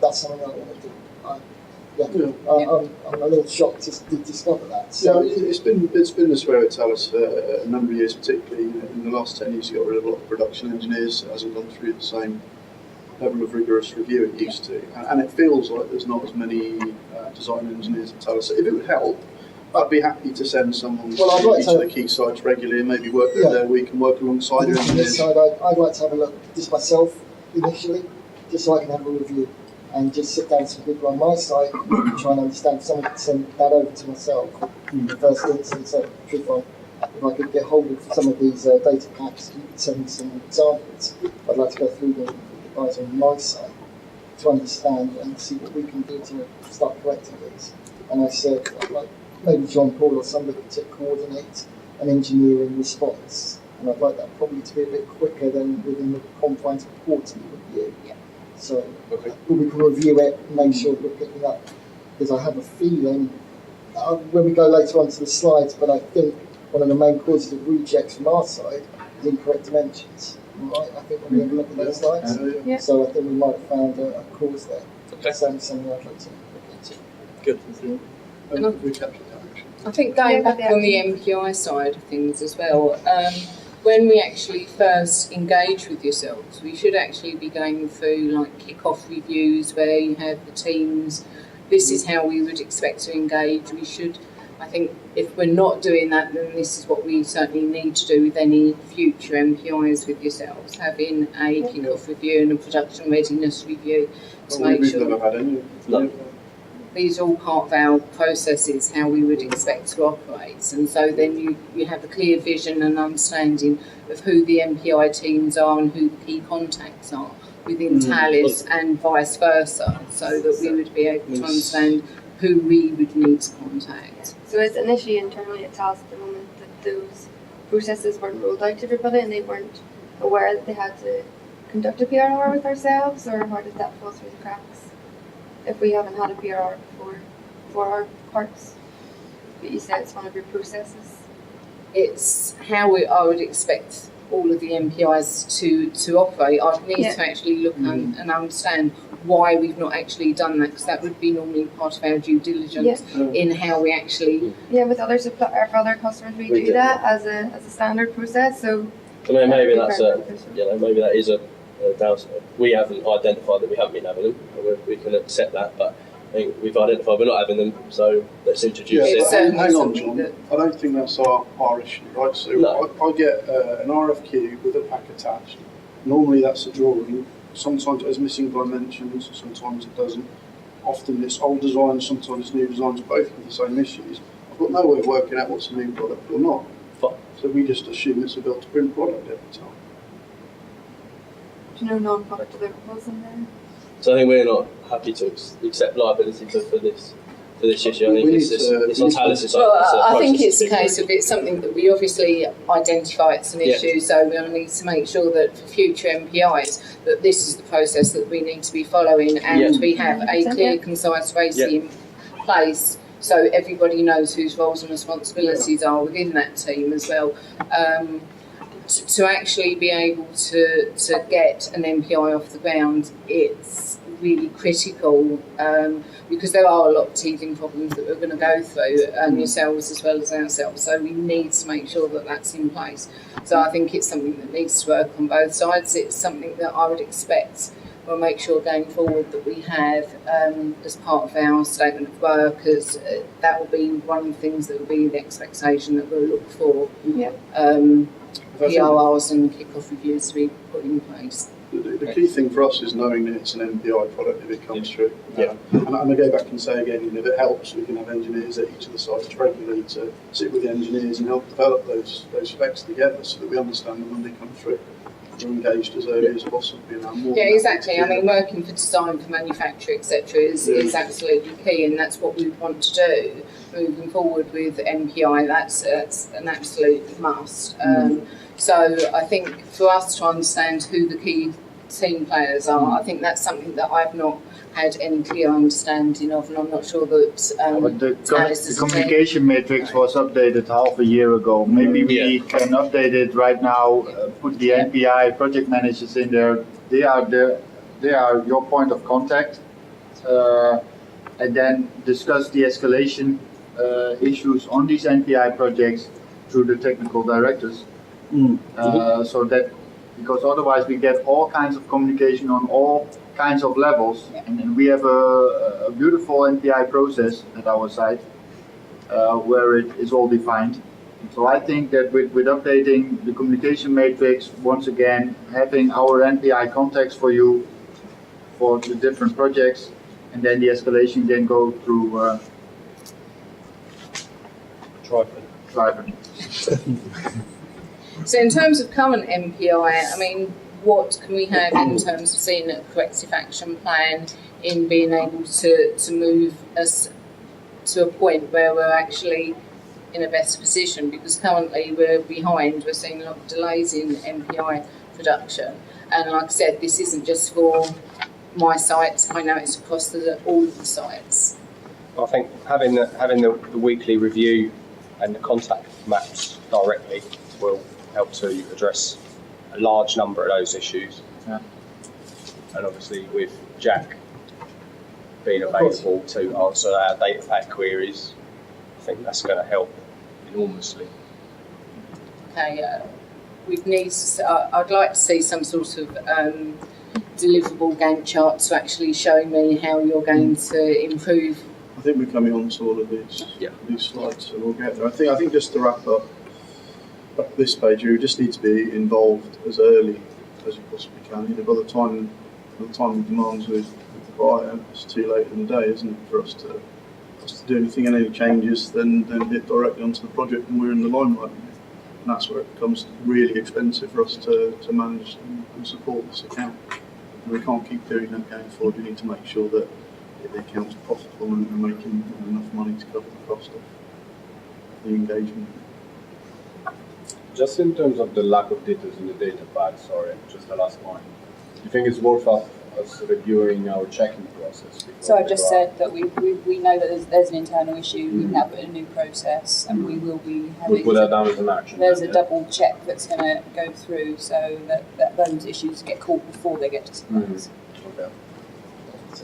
that's something I want to do. I'm a little shocked to discover that. So Yeah, it's been this way at Talis for a number of years, particularly in the last 10 years. You got rid of a lot of production engineers. It hasn't gone through the same level of rigorous review it used to, and it feels like there's not as many design engineers at Talis. If it would help, I'd be happy to send someone Well, I'd to like each to- of the key sites regularly and maybe work there. We can work alongside your on this engineers. side, I'd like to have a look just myself initially, just so I can have a review and just sit down with some people on my side and try and understand. Someone could send that over to myself in the first instance. Trifon, if I could get hold of some of these data packs, you could send me some examples. I'd like to go through them with the guys on my side to understand and see what we can do to start collecting these. And I said, I'd like maybe John Paul or somebody to coordinate an engineering response. And I'd like that probably to be a bit quicker than within the confines of a quarterly review. So we can review it and make sure we're picking up. Because I have a feeling, when we go later on to the slides, but I think one of the main causes of rejects from our side is incorrect dimensions. Right? I think when we have a look at those slides. Yeah. So I think we might have found a cause there. Okay. So something I'd like to look into. Good. We captured that actually. I think going back on the MPI side of things as well, when we actually first engage with yourselves, we should actually be going through like kick-off reviews where you have the teams. This is how we would expect to engage. We should, I think, if we're not doing that, then this is what we certainly need to do with any future MPIs with yourselves, having a kick-off review and a production readiness review to Well, make we've sure. never had any. No. These are all part of our processes, how we would expect to operate. And so then you have a clear vision and understanding of who the MPI teams are and who the key contacts are within Talis and vice versa, so that we would be able to understand who we would need to contact. So it's initially internally at Talis at the moment that those processes weren't rolled out to everybody and they weren't aware that they had to conduct a PRR with ourselves, or how did that fall through the cracks? If we haven't had a PRR before for our parts, but you said it's one of your processes. It's how I would expect all of the MPIs to operate. I'd need to actually look and understand why we've not actually done that, because that would be normally part of our due diligence in how we actually. Yeah, with other for other customers we do that as a standard process. So maybe that's maybe that is a downside. We haven't identified that we haven't been having them, and we can accept that, but I think we've identified we're not having them, so let's introduce it. But hang on, John. I don't think that's our issue, right? So I get an RFQ with a pack attached. Normally that's a drawing. Sometimes it has missing dimensions, sometimes it doesn't. Often it's old designs, sometimes it's new designs, both with the same issues. I've got no way of working out what's a new product or not. So we just assume it's a built-to-print product every time. Do you know non-product deliverables in there? So I think we're not happy to accept liability for this issue. I think it's on Talis' side. Well, I think it's a case of it's something that we obviously identify it's an issue, so we'll need to make sure that for future MPIs that this is the process that we need to be following, and we have a clear, concise race in place so everybody knows whose roles and responsibilities are within that team as well. To actually be able to get an MPI off the ground, it's really critical because there are a lot of teething problems that we're going to go through, yourselves as well as ourselves. So we need to make sure that that's in place. So I think it's something that needs to work on both sides. It's something that I would expect we'll make sure going forward that we have as part of our statement of work, as that will be one of the things that will be the expectation that we'll look for. Yeah. PRRs and kick-off reviews to be put in place. The key thing for us is knowing that it's an MPI product if it comes through. And I go back and say again, if it helps, we can have engineers at each of the sites regularly to sit with the engineers and help develop those specs together so that we understand them when they come through. We're engaged as early as possible. Exactly. I mean, working for design, for manufacture, etc., is absolutely key, and that's what we want to do moving forward with MPI. That's an absolute must. So I think for us to understand who the key team players are, I think that's something that I've not had any clear understanding of, and I'm not sure that but the communication matrix was updated half a year ago. Maybe we can update it right now, put the NPI project managers in there. They are your point of contact, and then discuss the escalation issues on these NPI projects through the technical directors. So that, because otherwise we get all kinds of communication on all kinds of levels, and we have a beautiful NPI process at our site where it is all defined. So I think that with updating the communication matrix, once again, having our NPI contacts for you for the different projects, and then the escalation can go through Driver. So in terms of current MPI, I mean, what can we have in terms of seeing a corrective action plan in being able to move us to a point where we're actually in a better position? Because currently we're behind, we're seeing a lot of delays in MPI production. And like I said, this isn't just for my site, I know it's across all of the sites. I think having the weekly review and the contact maps directly will help to address a large number of those issues. And obviously with Jack being available to answer our data pack queries, I think that's going to help enormously. Okay, I'd like to see some sort of deliverable Gantt chart to actually show me how you're going to improve. I think we're coming on to all of these slides, so we'll get there. I think just to wrap up this page, you just need to be involved as early as you possibly can. You know, by the time the demands with the buyer, it's too late in the day, isn't it, for us to do anything, and any changes then hit directly onto the project and we're in the limelight. And that's where it becomes really expensive for us to manage and support this account. And we can't keep doing that going forward. We need to make sure that the account's profitable and making enough money to cover the cost of the engagement. Just in terms of the lack of details in the data pack, sorry, just the last point. Do you think it's worth us reviewing our checking process? So I've just said that we know that there's an internal issue. We've now put in a new process, and we will be having. We'll put that down as an action. There's a double check that's going to go through, so that those issues get caught before they get to suppliers. Okay.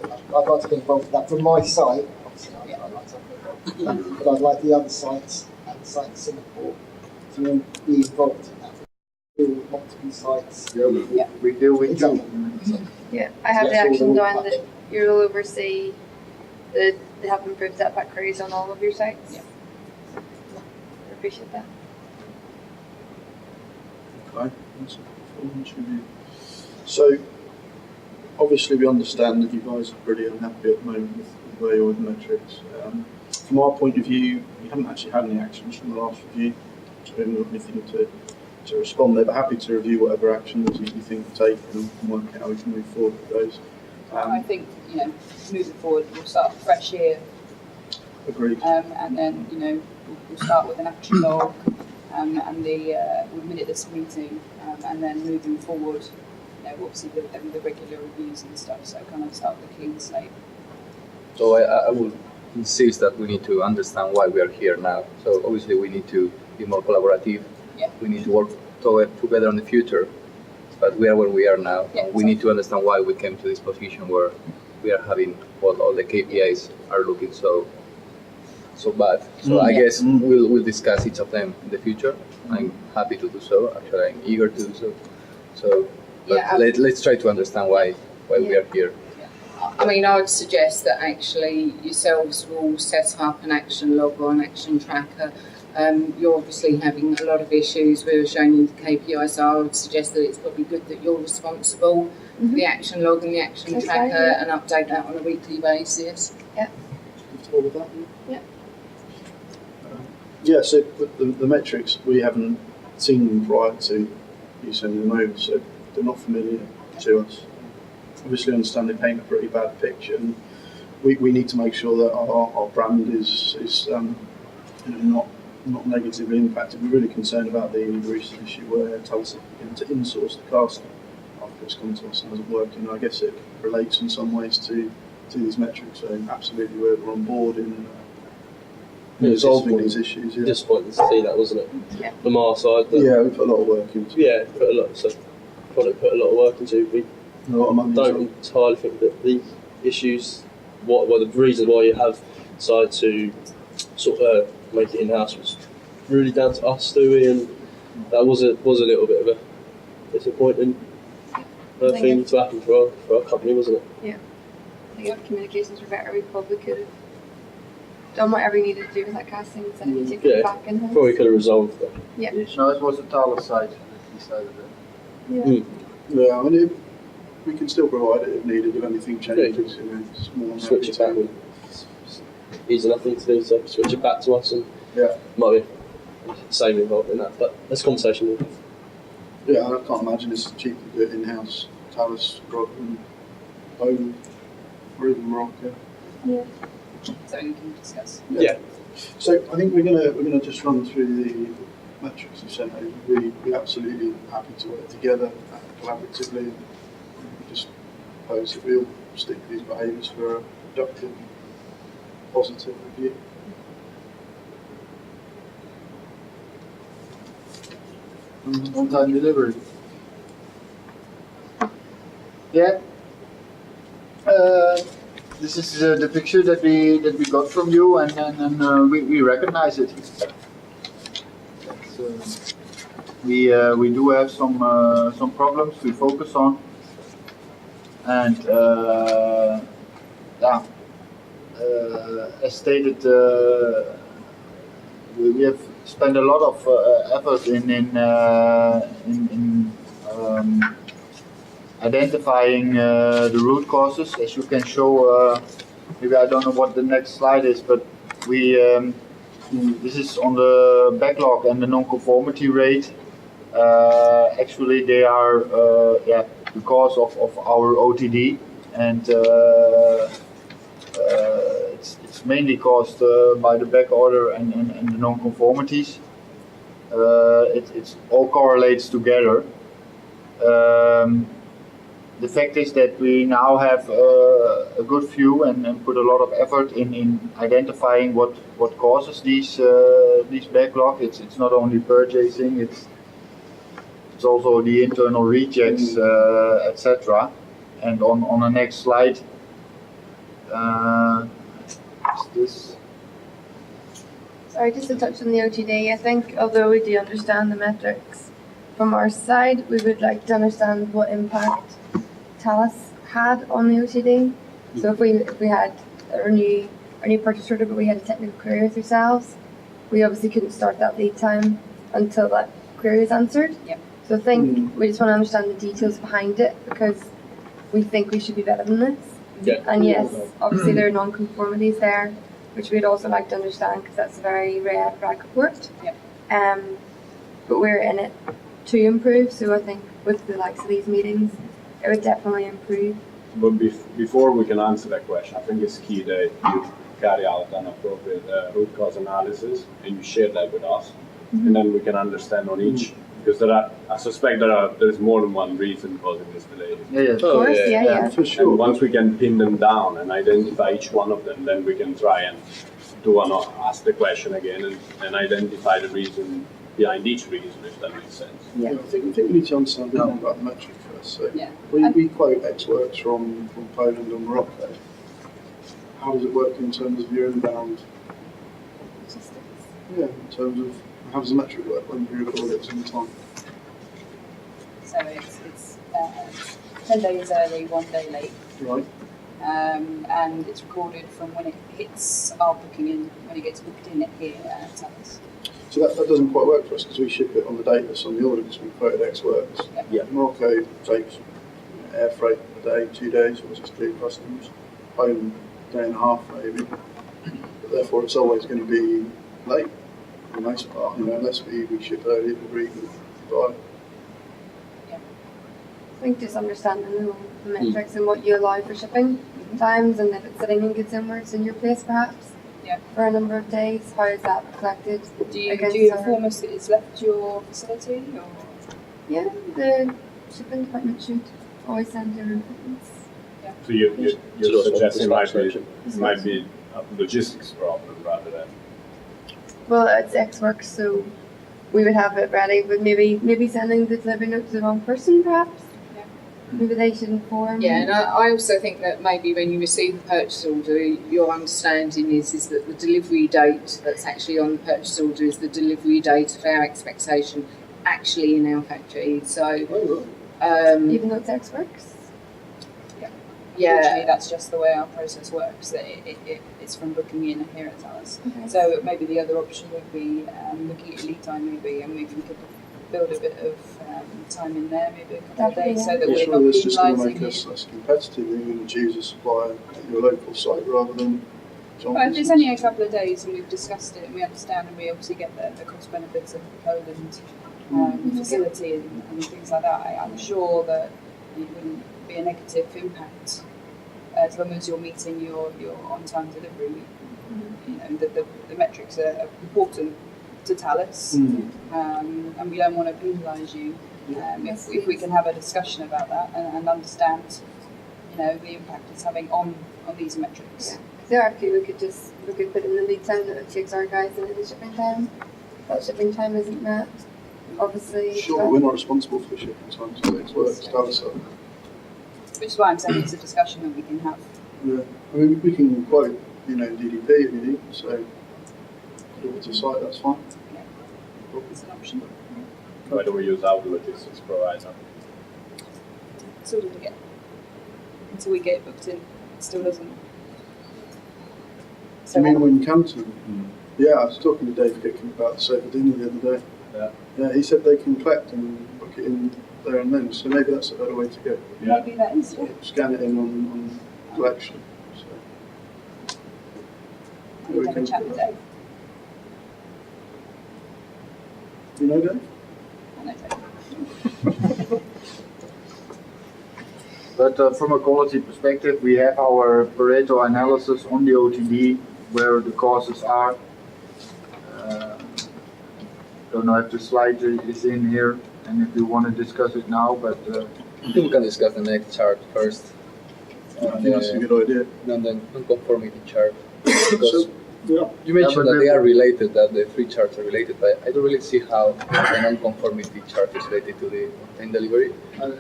I'd like to be involved with that from my site. Obviously, I'd like to have it, but I'd like the other sites and the site in Singapore to all be involved in that. We deal with multiple sites. We deal with Yeah, I have the action done that you'll oversee the help improve that pack queries on all of your sites. Yeah. I appreciate that. Okay, so obviously we understand that you guys are pretty unhappy at the moment with where you are with metrics. From our point of view, we haven't actually had any actions from the last review, so we haven't got anything to respond there, but happy to review whatever actions you think to take and work out how we can move forward with those. I think, moving forward, we'll start fresh here. Agreed. And then, we'll start with an action log, and we'll minute this meeting, and then moving forward, obviously the regular reviews and stuff. So kind of start with a clean slate. So I will insists that we need to understand why we are here now. So obviously we need to be more collaborative. Yeah. We need to work together in the future. But we are where we are now. Yeah, we need to understand why we came to this position where we are having all the KPIs are looking so bad. So I guess we'll discuss each of them in the future. I'm happy to do so. Actually, I'm eager to do so. So let's try to understand why we are here. I mean, I would suggest that actually yourselves will set up an action log or an action tracker. You're obviously having a lot of issues. We were showing you the KPIs, so I would suggest that it's probably good that you're responsible for the action log and the action tracker and update that on a weekly basis. Yeah. Comfortable with that? Yeah. Yeah, so the metrics, we haven't seen them prior to you sending them over, so they're not familiar to us. Obviously, I understand they paint a pretty bad picture, and we need to make sure that our brand is not negatively impacted. We're really concerned about the recent issue where Thales are beginning to insource the casting after it's come to us and isn't working. I guess it relates in some ways to these metrics, so absolutely we're on board in resolving these issues. Yeah. Disappointing to see that, wasn't it? Yeah. From our side. Yeah, we put a lot of work into it. Yeah, put a lot of work into it. We A lot of money. don't entirely think that the issues, the reason why you have decided to sort of make it in-house was really down to us, Stewie, and that was a little bit of a disappointing thing to happen for our company, wasn't it? Yeah. I think if communications were better, we probably could have done whatever we needed to do with that casting instead of taking it back in-house. Probably could have resolved that. Yeah. No, it was the Thales side that decided that. Yeah. Yeah, I mean, we can still provide it if needed, if anything changes. It's more Switch it back. It's easy enough thing to do, so switch it back to us, and might be same involved in that. But that's a conversation. Yeah, I can't imagine it's cheap to do it in-house. Thales, Rock, and Bone, or even Rock. Yeah. So you can discuss. Yeah. So I think we're gonna just run through the metrics you sent over. We're absolutely happy to work together collaboratively. Just propose that we'll stick to these behaviours for a productive, positive review. On-time delivery. Yeah. This is the picture that we got from you, and we recognize it. We do have some problems we focus on, and as stated, we have spent a lot of effort in identifying the root causes. As you can show, maybe I don't know what the next slide is, but we this is on the backlog and the non-conformity rate. Actually, they are the cause of our OTD, and it's mainly caused by the back order and the non-conformities. It all correlates together. The fact is that we now have a good view and put a lot of effort in identifying what causes these backlog. It's not only purchasing, it's also the internal rejects, etc. And on the next slide, is this. Sorry, just to touch on the OTD, I think although we do understand the metrics, from our side, we would like to understand what impact Thales had on the OTD. So if we had our new purchase order, but we had a technical query with yourselves, we obviously couldn't start that lead time until that query was answered. Yep. So I think we just want to understand the details behind it, because we think we should be better than this. Yeah. And yes, obviously there are non-conformities there, which we'd also like to understand, because that's a very rare flag report. Yep. But we're in it to improve, so I think with the likes of these meetings, it would definitely improve. But before we can answer that question, I think it's key that you carry out an appropriate root cause analysis and you share that with us, and then we can understand on each Because I suspect there's more than one reason causing this delay. Yeah, yeah. Of course, yeah. For sure. And once we can pin them down and identify each one of them, then we can try and ask the question again and identify the reason behind each reason, if that makes sense. Yeah, I think we need to understand a bit more about the metric first. So Yeah. we quote X works from Poland or Morocco. How does it work in terms of your inbound? Yeah, in terms of how does the metric work when you record it in time? So it's 10 days early, 1 day late. Right. And it's recorded from when it hits our booking in, when it gets booked in here at Talis. So that doesn't quite work for us because we ship it on the date that's on the order because we quoted X works. Yeah. Morocco takes air freight a day, 2 days, or just clear customs. Poland, day and a half maybe. But therefore it's always going to be late for the most part, unless we ship early and agree with the buyer. I think just understanding the metrics and what you allow for shipping times, and if it's sitting in goods inwards in your place perhaps for a number of days, how is that collected? Do you inform us that it's left your facility? Or? Yeah, the shipping department should always send their reports. So you're suggesting might be a logistics problem rather than. Well, it's X works, so we would have it ready, but maybe sending the delivery note to the wrong person perhaps. Maybe they should inform. Yeah, and I also think that maybe when you receive the purchase order, your understanding is that the delivery date that's actually on the purchase order is the delivery date of our expectation actually in our factory. So, even though it's X works. Yeah, usually that's just the way our process works. That it's from booking in here at Talis. Okay. So maybe the other option would be looking at lead time, maybe, and maybe we could build a bit of time in there, maybe a couple of days, so that we're not that's just going to make penalising us you. less competitive. You're going to choose a supplier at your local site rather than. Well, if it's only a couple of days and we've discussed it and we understand and we obviously get the cost benefits of the Poland facility and things like that, I'm sure that it wouldn't be a negative impact as long as you're meeting your on-time delivery. The metrics are important to Talis, and we don't want to penalise you. If we can have a discussion about that and understand, the impact it's having on these metrics. Yeah. There are a few we could put in the lead time that takes our guys into the shipping time. That shipping time isn't met, obviously. Sure, but we're not responsible for the shipping times. So X works, Talis are. Which is why I'm saying it's a discussion that we can have. Yeah, I mean we can quote DDP if you need. So deliver to site, that's fine. Yeah, it's an option. Why do we use our logistics provider? Until we get it booked in, it still doesn't. You mean when Canton? Yeah, I was talking to Dave Kitkin about the sofa dinner the other day. Yeah, he said they can collect and book it in there and then, so maybe that's a better way to go. Yeah. Maybe that is. Scan it in on collection. So. We can have a chat with Dave. You know Dave? I know Dave. But from a quality perspective, we have our Pareto analysis on the OTD where the causes are. Don't know if the slide is in here and if you want to discuss it now, but I think we can discuss the next chart first. I think that's a good idea. And then non-conformity chart. Because Yeah. you mentioned that they are related, that the three charts are related, but I don't really see how the non-conformity chart is related to the on-time delivery.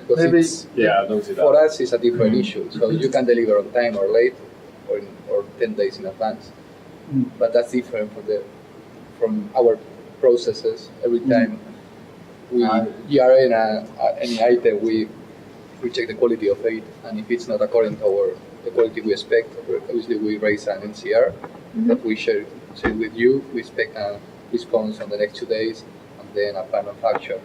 Because maybe Yeah, I don't see that. for us, it's a different issue. So you can deliver on time or late, or 10 days in advance. But that's different from our processes. Every time we GRN any item, we check the quality of it, and if it's not according to the quality we expect, obviously we raise an NCR that we share with you. We expect a response on the next 2 days, and then a plan manufacture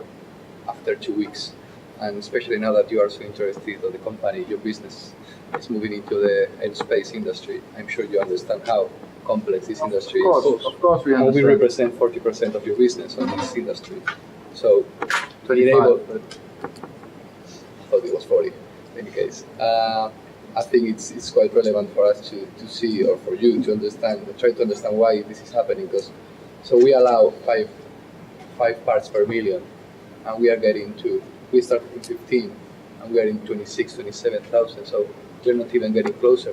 after 2 weeks. And especially now that you are so interested, or the company, your business is moving into the aerospace industry, I'm sure you understand how complex this industry is. Of course we And understand. we represent 40% of your business on this industry. So, being 25, able, but I thought it was 40 in any case. I think it's quite relevant for us to see, or for you to understand, try to understand why this is happening. Because so we allow five parts per million and we started with 15, and we are in 26, 27,000. So we're not even getting closer.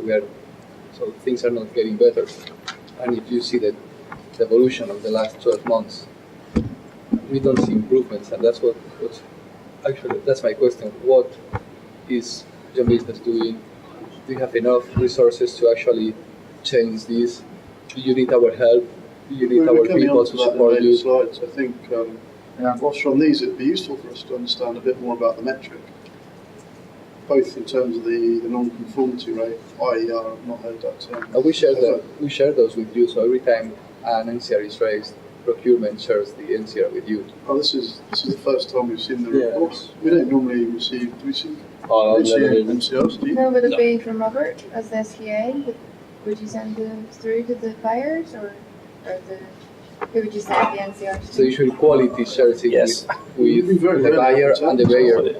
So things are not getting better. And if you see the evolution of the last 12 months, we don't see improvements, and that's that's my question. What is your business doing? Do you have enough resources to actually change this? Do you need our help? Do you need our people to support you? Slides. I think whilst from these, it'd be useful for us to understand a bit more about the metric, both in terms of the non-conformity rate, IER. I've not heard that term. We share those with you. So every time an NCR is raised, procurement shares the NCR with you. Oh, this is the first time we've seen the reports. We don't normally receive. Do we see? NCRs? Do you? No, would it be from Robert as the SQA? Would you send them through to the buyers or who would you send the NCRs to? So usually quality shares it with the buyer and the buyer.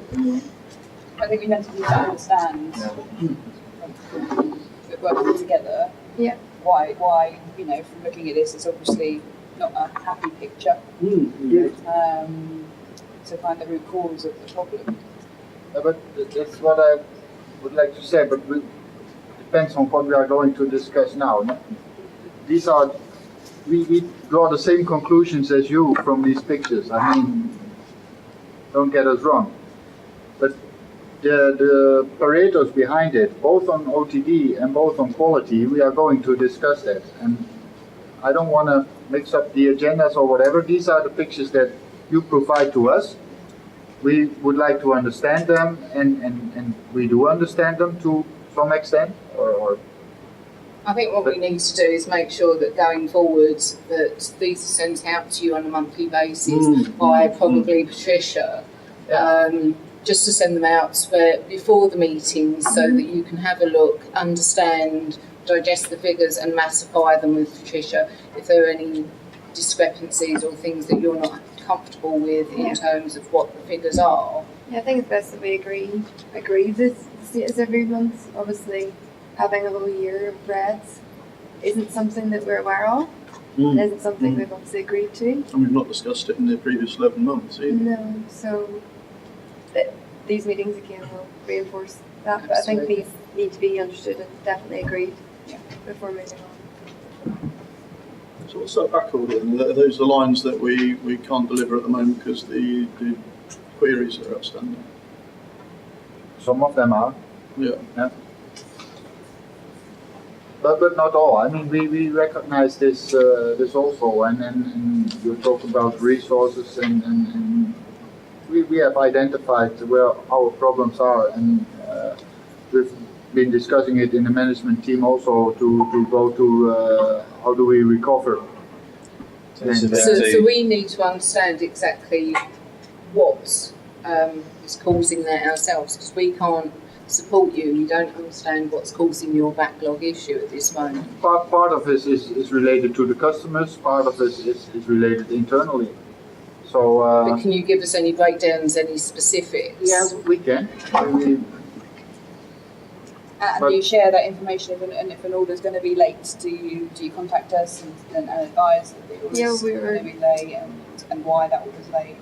I think we meant to understand that working together. Yeah. Why? From looking at this, it's obviously not a happy picture. To find the root cause of the problem. But that's what I would like to say, but it depends on what we are going to discuss now. We draw the same conclusions as you from these pictures. I mean, don't get us wrong. But the Paretos behind it, both on OTD and both on quality, we are going to discuss that. And I don't want to mix up the agendas or whatever. These are the pictures that you provide to us. We would like to understand them, and we do understand them to some extent. I think what we need to do is make sure that going forwards that these are sent out to you on a monthly basis by probably Patricia, just to send them out before the meetings so that you can have a look, understand, digest the figures and massify them with Patricia if there are any discrepancies or things that you're not comfortable with in terms of what the figures are. Yeah, I think it's best that we agree this status every month. Obviously, having a whole year of reds isn't something that we're aware of. It isn't something we've obviously agreed to. And we've not discussed it in the previous 11 months either. No, so these meetings again will reinforce that. But I think these need to be understood and definitely agreed before moving on. So what's that back order? Are those the lines that we can't deliver at the moment because the queries are outstanding? Some of them are. Yeah. But not all. I mean, we recognize this also, and you talk about resources, and we have identified where our problems are, and we've been discussing it in the management team also to go to how do we recover. So we need to understand exactly what is causing that ourselves, because we can't support you. We don't understand what's causing your backlog issue at this moment. Part of this is related to the customers, part of this is related internally. So, but can you give us any breakdowns, any specifics? Yeah, we can. Do you share that information if an order is going to be late? Do you contact us and advise that the order is going to be late and why that order is late?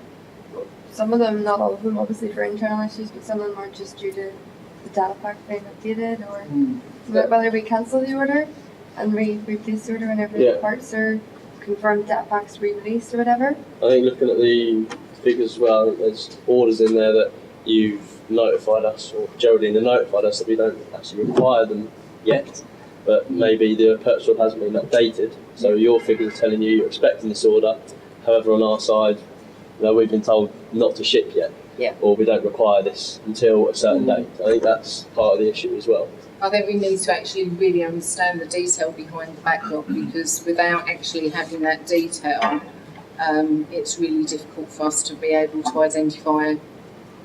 Some of them, not all of them, obviously for internal issues, but some of them are just due to the data pack being updated, or whether we cancel the order and replace the order whenever the parts are confirmed, data packs re-released or whatever. I think looking at the figures as well, there's orders in there that you've notified us, or Geraldine has notified us that we don't actually require them yet, but maybe the purchase order hasn't been updated, so your figures are telling you you're expecting this order. However, on our side, we've been told not to ship yet, or we don't require this until a certain date. I think that's part of the issue as well. I think we need to actually really understand the detail behind the backlog, because without actually having that detail, it's really difficult for us to be able to identify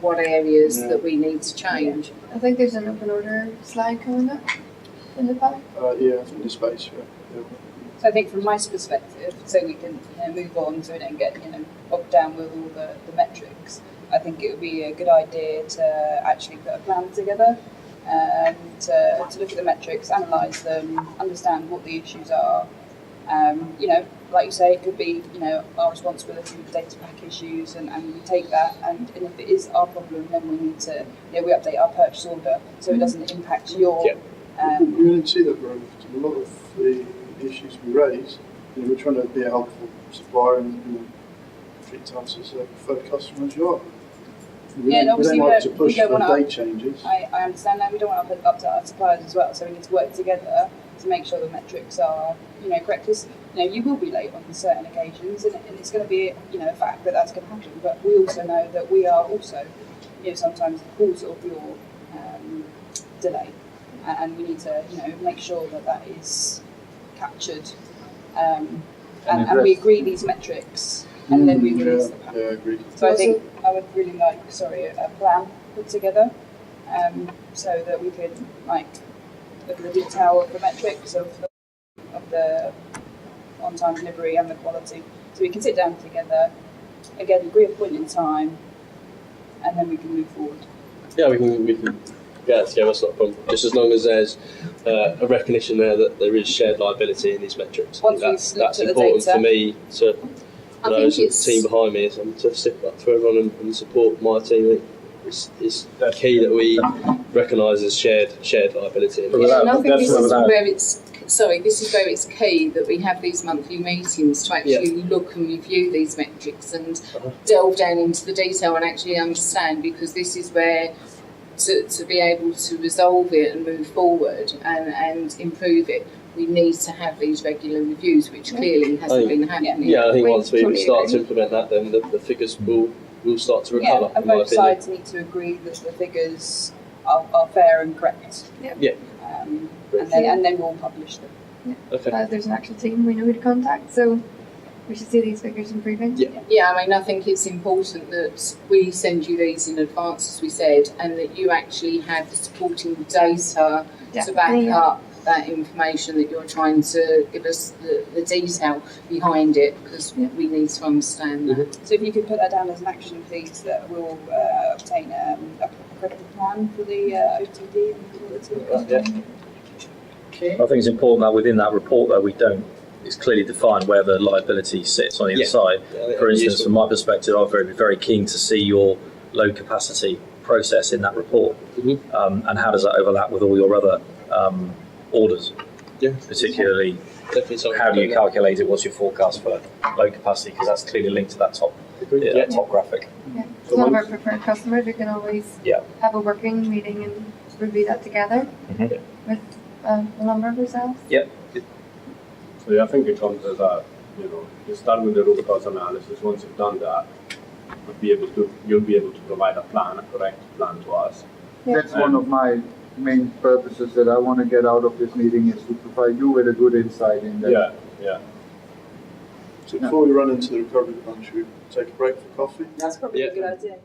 what areas that we need to change. I think there's an open order slide coming up in the pack. I think the space, So I think from my perspective, so we can move on so we don't get bogged down with all the metrics, I think it would be a good idea to actually put a plan together to look at the metrics, analyse them, understand what the issues are, You know, like you say, it could be, you know, our responsibility with data pack issues, and we take that, and if it is our problem, then we need to, you know, we update our purchase order so it doesn't impact your. You really see that growth. A lot of the issues we raise, you know, we're trying to be a helpful supplier and, you know, treat us as a preferred customer as you are. We And obviously don't like to push don't for want date changes. I understand that we don't want to upset our suppliers as well, so we need to work together to make sure the metrics are, you know, correct. Because, you know, you will be late on certain occasions, and it's going to be, you know, a fact that that's going to happen. But we also know that we are also, you know, sometimes the cause of your delay, and we need to, you know, make sure that that is captured, and we agree these metrics, and then we release the pack. Yeah, agreed. So I think I would really like, a plan put together, so that we can like look at the detail of the metrics of the on-time delivery and the quality. So we can sit down together, again, agree a point in time, and then we can move forward. Yeah, we can get that together. That's not a problem. Just as long as there's a recognition there that there is shared liability in these metrics. Once that's we've looked at the important data. for me to. I Those think of the team behind me, to stick up for everyone and support my team. It's key that we recognise as shared liability. And I think this is where it's key that we have these monthly meetings to actually look and review these metrics and delve down into the detail and actually understand, because this is where to be able to resolve it and move forward and improve it, we need to have these regular reviews, which clearly hasn't been happening. Yeah, I think once we start to implement that, then the figures will start to recover. Yeah, and both sides need to agree that the figures are fair and correct. Yeah. And then we'll publish them. Yeah. Okay. There's an actual team we know who to contact, so we should see these figures improving. Yeah, I mean, I think it's important that we send you these in advance, as we said, and that you actually have the supporting data to back up that information that you're trying to give us the detail behind it, because we need to understand that. So if you could put that down as an action, please, that we'll obtain a credible plan for the OTD and quality. I think it's important that within that report, though, it's clearly defined where the liability sits on either side. For instance, from my perspective, I'm very, very keen to see your low capacity process in that report, and how does that overlap with all your other orders? Particularly, how do you calculate it? What's your forecast for low capacity? Because that's clearly linked to that top graphic. Yeah, it's one of our preferred customers. We can always have a working meeting and review that together with a number of ourselves. So I think it comes as you start with the root cause analysis. Once you've done that, you'll be able to provide a correct plan to us. That's one of my main purposes that I want to get out of this meeting, is to provide you with a good insight in that. So before we run into the recovery plan, should we take a break for coffee? That's probably a good idea.